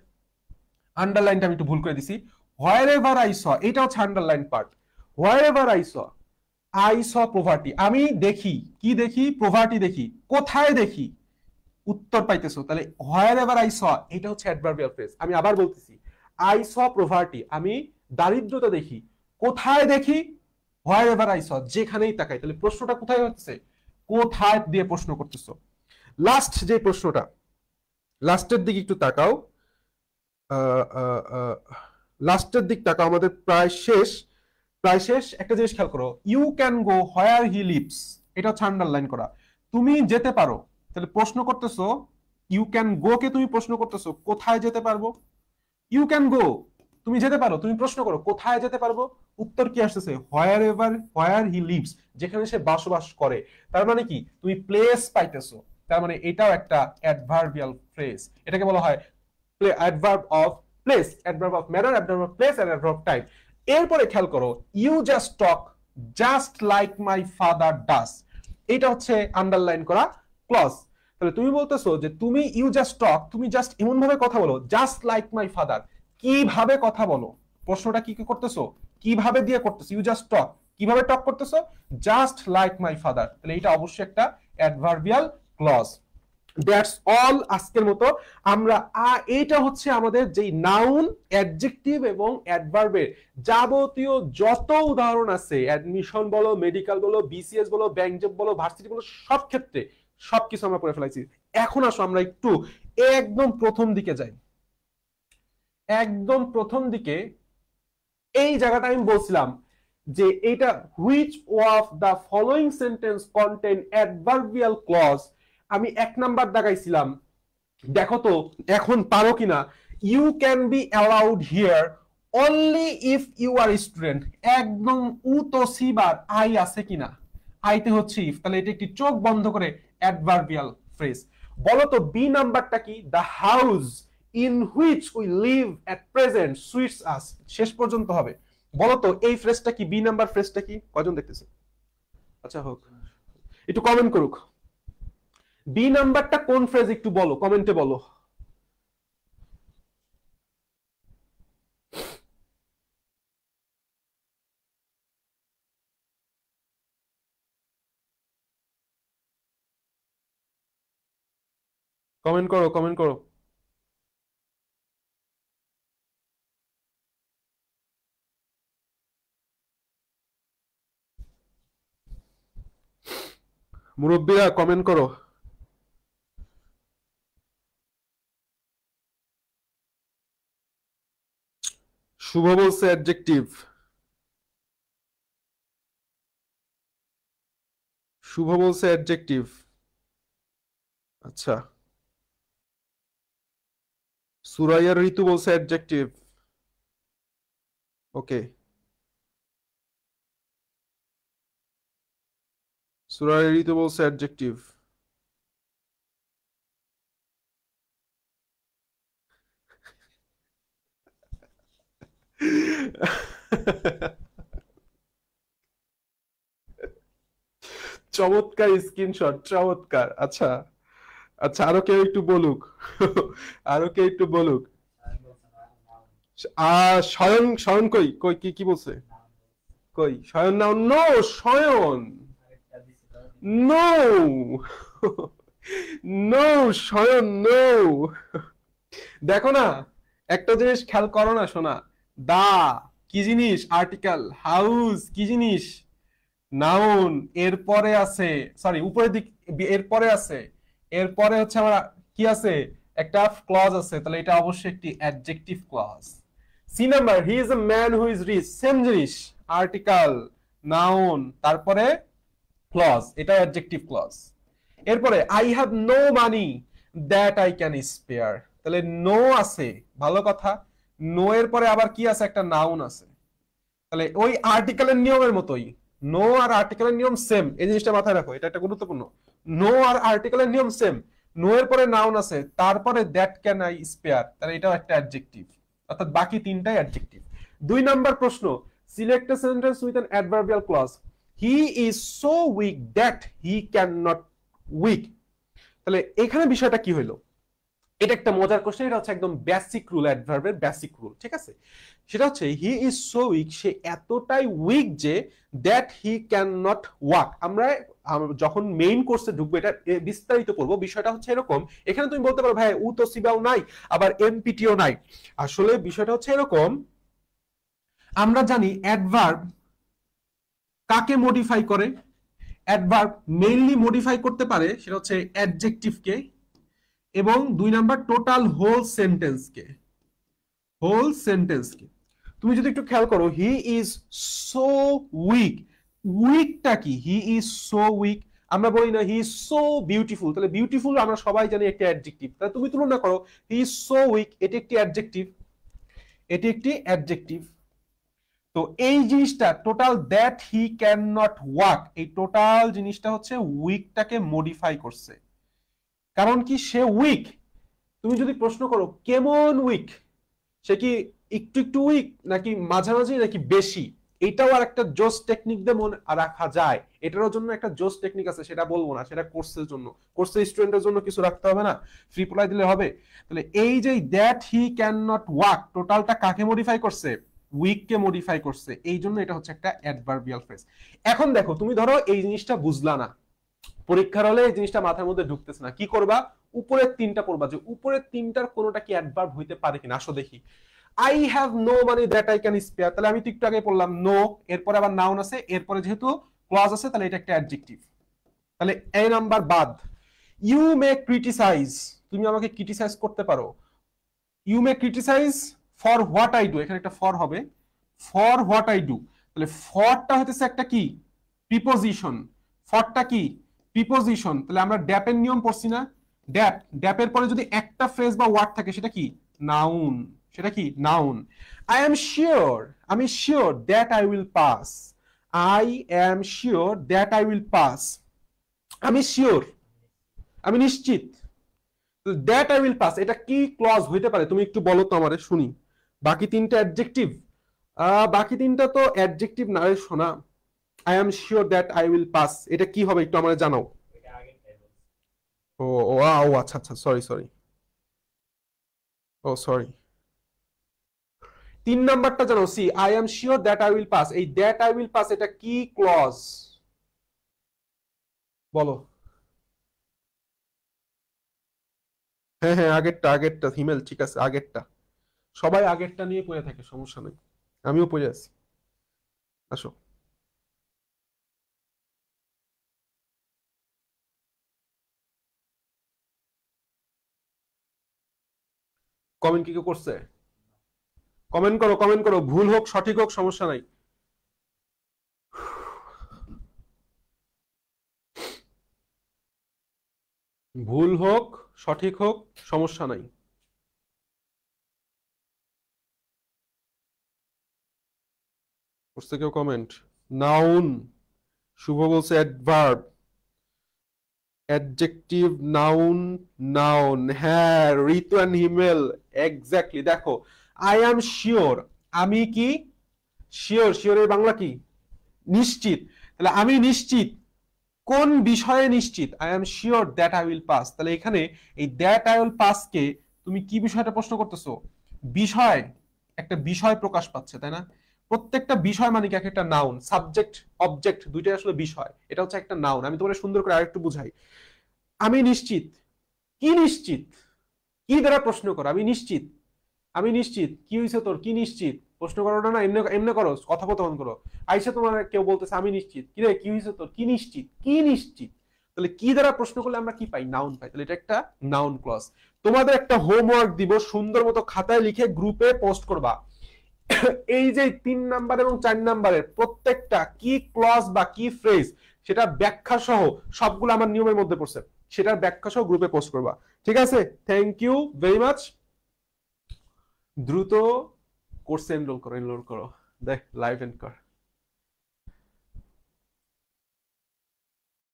আন্ডারলাইনটা আমি একটু ভুল করে দিছি। wherever I saw, এটা হচ্ছে underline part. wherever I saw poverty, আমি দেখি, কি দেখি, প্রভার্টি দেখি। কোথায় দেখি, উত্তর পাইতেছো, তাহলে wherever I saw এটা হচ্ছে অ্যাডভার্বিয়াল ফ্রেজ। আমি আবার বলতেছি, I saw poverty, আমি দারিদ্রতা দেখি। কোথায় দেখি, wherever I saw, যেখানেই তাকাই। তাহলে প্রশ্নটা কোথায় হচ্ছে, কোথায় দিয়ে প্রশ্ন করতেছো। লাস্ট যে প্রশ্নটা, লাস্টের দিকে একটু তাকাও, লাস্টের দিক তাকাও, আমাদের প্রায় শেষ, প্রায় শেষ। একটা জিনিস খেয়াল করো, you can go where he lives, এটা হচ্ছে আন্ডারলাইন করা। তুমি যেতে পারো, তাহলে প্রশ্ন করতেছো, ইউ ক্যান গো কে তুমি প্রশ্ন করতেছো কোথায় যেতে পারবো। ইউ ক্যান গো, তুমি যেতে পারো, তুমি প্রশ্ন করো কোথায় যেতে পারবো। উত্তর কি আসতেছে, হোয়ার এভার, হোয়ার হি লিভস, যেখানে সে বসবাস করে। তার মানে কি, তুমি প্লেস পাইতেছো। তার মানে এটাও একটা অ্যাডভার্বিয়াল ফ্রেজ। এটাকে বলা হয় adverb of place, adverb of manner, adverb of place and adverb of time. এরপরে খেয়াল করো, you just talk just like my father does, এটা হচ্ছে আন্ডারলাইন করা ক্লজ। তাহলে তুমি বলতেছো যে তুমি ইউ জাস্ট টক, তুমি জাস্ট এমন ভাবে কথা বলো, জাস্ট লাইক মাই ফাদার, কিভাবে কথা বলো। প্রশ্নটা কি করতেছো, কিভাবে দিয়ে করতেছো, ইউ জাস্ট টক, কিভাবে টক করতেছো, জাস্ট লাইক মাই ফাদার। তাহলে এটা অবশ্যই একটা অ্যাডভার্বিয়াল ক্লজ। দ্যাটস অল আজকের মতো। আমরা এইটা হচ্ছে আমাদের যেই নাউন, অ্যাডজেক্টিভ এবং অ্যাডভার্বের যাবতীয় যত উদাহরণ আছে, অ্যাডমিশন বলো, মেডিকেল বলো, বিসিএস বলো, ব্যাংক জব বলো, ভার্সিটি বলো, সব ক্ষেত্রে সবকিছু আমরা করে ফেলাইছি। এখন আসো আমরা একটু একদম প্রথম দিকে যাই। একদম প্রথম দিকে এই জায়গাটা আমি বলছিলাম যে এটা, which of the following sentence contain adverbial clause. আমি এক নাম্বার দাগাইছিলাম, দেখো তো এখন পারো কিনা। You can be allowed here only if you are student, একদম উ তো সিবার আই আছে কিনা, আইতে হচ্ছে ইফ। তাহলে এটা একটি চোখ বন্ধ করে অ্যাডভার্বিয়াল ফ্রেজ। বলো তো বি নাম্বারটা কি, the house in which we live at present suits us, শেষ পর্যন্ত হবে। বলো তো এই ফ্রেজটা কি, বি নাম্বার ফ্রেজটা কি, কজন দেখতেছে। আচ্ছা হোক, একটু কমেন্ট করুক। বি নাম্বারটা কোন ফ্রেজ একটু বলো, কমেন্টে বলো। কমেন্ট করো, কমেন্ট করো। মুরব্বীরা কমেন্ট করো। শুভ বলছে অ্যাডজেক্টিভ, শুভ বলছে অ্যাডজেক্টিভ। আচ্ছা, সুরাইয়ার ঋতু বলছে অ্যাডজেক্টিভ। ওকে, সুরাইয়ার ঋতু বলছে অ্যাডজেক্টিভ। চমৎকার স্ক্রিনশট, চমৎকার। আচ্ছা আচ্ছা, আরো কেউ একটু বলুক, আরো কেউ একটু বলুক। শয়ন, শয়ন কই কই, কি কি বলছে, কই শয়ন নাও, নো শয়ন, নো, নো শয়ন, নো। দেখো না, একটা জিনিস খেয়াল করো না শোনা, দা কি জিনিস, আর্টিকেল, হাউস কি জিনিস, নাউন, এরপরে আছে, সরি উপরের দিক, এরপরে আছে, এরপরে হচ্ছে আমরা কি আছে, একটা ক্লজ আছে। তাহলে এটা অবশ্যই একটি adjective clause. C number, he is a man who is rich, same জিনিস, আর্টিকেল, নাউন, তারপরে ক্লজ, এটা অ্যাডজেক্টিভ ক্লজ। এরপরে I have no money that I can spare, তাহলে নো আছে, ভালো কথা। নো এর পরে আবার কি আছে, একটা নাউন আছে। তাহলে ওই আর্টিকেলের নিয়মের মতোই, নো আর আর্টিকেলের নিয়ম সেম, এই জিনিসটা মাথায় রাখো, এটা একটা গুরুত্বপূর্ণ। নো আর আর্টিকেলের নিয়ম সেম, নো এর পরে নাউন আছে, তারপরে দ্যাট ক্যান আই স্পেয়ার, তাহলে এটাও একটা অ্যাডজেক্টিভ। অর্থাৎ বাকি তিনটাই অ্যাডজেক্টিভ। দুই নাম্বার প্রশ্ন, select a sentence with an adverbial clause. He is so weak that he can not weak. তাহলে এখানে বিষয়টা কি হইলো, এটা একটা মজার কোশ্চেন, এটা হচ্ছে একদম বেসিক রুল, অ্যাডভার্বের বেসিক রুল, ঠিক আছে? সেটা হচ্ছে হি ইজ সো উইক, সে এতটাই উইক যে that he can not walk. আমরা যখন মেইন কোর্সে ঢুকবো এটা বিস্তারিত পড়বো। বিষয়টা হচ্ছে এরকম, এখানে তুমি বলতে পারো ভাই উ তো সিবাও নাই আবার এমপিটিও নাই। আসলে বিষয়টা হচ্ছে এরকম, আমরা জানি অ্যাডভার্ব কাকে মডিফাই করে, অ্যাডভার্ব মেইনলি মডিফাই করতে পারে সেটা হচ্ছে অ্যাডজেক্টিভকে, এবং 2 নাম্বার টোটাল হোল সেন্টেন্সকে, হোল সেন্টেন্সকে। তুমি যদি একটু খেয়াল করো, হি ইজ সো উইক, উইকটা কি? হি ইজ সো উইক। আমরা বলি না হি ইজ সো বিউটিফুল, তাহলে বিউটিফুল আমরা সবাই জানি একটা অ্যাডজেক্টিভ, তাহলে তুমি তুলনা করো হি ইজ সো উইক, এটি একটি অ্যাডজেক্টিভ, এটি একটি অ্যাডজেক্টিভ। তো এই জিনিসটা total that he can not walk, এই টোটাল জিনিসটা হচ্ছে উইকটাকে মডিফাই করছে। কারণ কি? সে উইক। তুমি যদি প্রশ্ন করো কেমন উইক, সে কি একটু একটু উইক নাকি মাঝামাঝি নাকি বেশি, এটাও আর একটা জোস টেকনিক দিয়ে মনে রাখা যায়। এটার জন্য একটা জোস টেকনিক আছে, সেটা বলবো না, সেটা কোর্সের জন্য, কোর্সের স্টুডেন্টের জন্য কিছু রাখতে হবে না, ফ্রি পড়াই দিলে হবে। তাহলে এই যে that he can not walk, টোটালটা কাকে মডিফাই করছে? উইক কে মডিফাই করছে, এই জন্য এটা হচ্ছে একটা অ্যাডভার্বিয়াল ফ্রেজ। এখন দেখো, তুমি ধরো এই জিনিসটা বুঝলা না, পরীক্ষার হলে এই জিনিসটা মাথার মধ্যে ঢুকতেছে না, কি করবা? উপরের তিনটা পড়বা, যে উপরের তিনটার কোনোটা কি অ্যাডভার্ব হইতে পারে কিনা, আসো দেখি। I have no money that I can spare, তাহলে আমি তো একটু আগে বললাম নো, এরপরে আবার নাউন আছে, এরপরে যেহেতু ক্লজ আছে তাহলে এটা একটা অ্যাডজেক্টিভ, তাহলে এ নাম্বার বাদ। ইউ মে ক্রিটিসাইজ, তুমি আমাকে ক্রিটিসাইজ করতে পারো। You may criticise for what I do, এখানে একটা ফর হবে, ফর হোয়াট আই ডু। তাহলে ফরটা হতেছে একটা কি? প্রিপোজিশন। ফরটা কি? প্রিপোজিশন। তাহলে আমরা ড্যাপের নিয়ম পড়ছি না, ড্যাপ, ড্যাপের পরে যদি একটা ফ্রেজ বা ওয়ার্ড থাকে সেটা কি? নাউন। সেটা কি? নাউন। আই এম শিওর, আমি sure that I will pass, I am sure that I will pass, আমি শিওর, আমি নিশ্চিত। দ্যাট আই উইল পাস, এটা কি ক্লজ হইতে পারে তুমি একটু বলো তো আমারে শুনি। বাকি তিনটা অ্যাডজেক্টিভ, বাকি তিনটা তো অ্যাডজেক্টিভ না রে শোনা। I am sure that I will pass, এটা কি হবে একটু আমারে জানাও। ও ও ও আচ্ছা আচ্ছা, সরি সরি, ও সরি। 3 নাম্বারটা জানো, C I am sure that I will pass, এই দ্যাট আই উইল পাস এটা কি ক্লজ বলো। হ্যাঁ হ্যাঁ, আগেরটা, আগেরটা হিমেল, ঠিক আছে আগেরটা। সবাই আগেরটা নিয়ে পড়ে থাকে, সমস্যা নেই, আমিও পড়ে আছি, আসো। কমেন্ট কি কেউ করছে? কমেন্ট করো, কমেন্ট করো, ভুল হোক সঠিক হোক সমস্যা নাই। ভুল হোক সঠিক হোক সমস্যা নাই। করছে কেউ কমেন্ট? নাউন, শুভ বলছে অ্যাডভার্ব, অ্যাডজেক্টিভ, নাউন, নাউন। হ্যাঁ ঋতু এন্ড হিমেল, এক্স্যাক্টলি। দেখো আই অ্যাম শিওর, আমি কি শিওর, শিওরের বাংলা কি? নিশ্চিত। তাহলে আমি নিশ্চিত, কোন বিষয়ে নিশ্চিত? I am sure that I will pass. তাহলে এখানে এই দ্যাট আই উইল পাস কে তুমি কি বিষয়টা প্রশ্ন করতেছো? বিষয়, একটা বিষয় প্রকাশ পাচ্ছে, তাই না? প্রত্যেকটা বিষয় মানে কি একটা নাউন, সাবজেক্ট অবজেক্ট দুইটাই আসলে বিষয়, এটা হচ্ছে একটা নাউন। আমি তোমাদের সুন্দর করে আরেকটু বুঝাই। আমি নিশ্চিত, কি নিশ্চিত? কি দ্বারা প্রশ্ন করো? আমি নিশ্চিত, আমি নিশ্চিত, কি হয়েছে তোর? কি নিশ্চিত? প্রশ্ন করো না, এমনি এমনি করো, কথোপকথন করো। আইসা তোমার কেউ বলতেছে আমি নিশ্চিত, কি রে কি হয়েছে তোর? কি নিশ্চিত, কি নিশ্চিত? তাহলে কি দ্বারা প্রশ্ন করলে আমরা কি পাই? নাউন পাই। তাহলে এটা একটা নাউন ক্লজ। তোমাদের একটা হোমওয়ার্ক দিব, সুন্দর মতো খাতায় লিখে গ্রুপে পোস্ট করবা। এই যে 3 নাম্বার এবং 4 নাম্বারের প্রত্যেকটা কি ক্লজ বা কি ফ্রেজ, সেটা ব্যাখ্যা সহ, সবগুলো আমার নিয়মের মধ্যে পড়ছে, সেটার ব্যাখ্যা সহ গ্রুপে পোস্ট করবা। ঠিক আছে, থ্যাংক ইউ ভেরি মাচ। দ্রুত কোর্সে এনরোল করো, এনরোল করো, দেখ লাইভ এন্ড কর।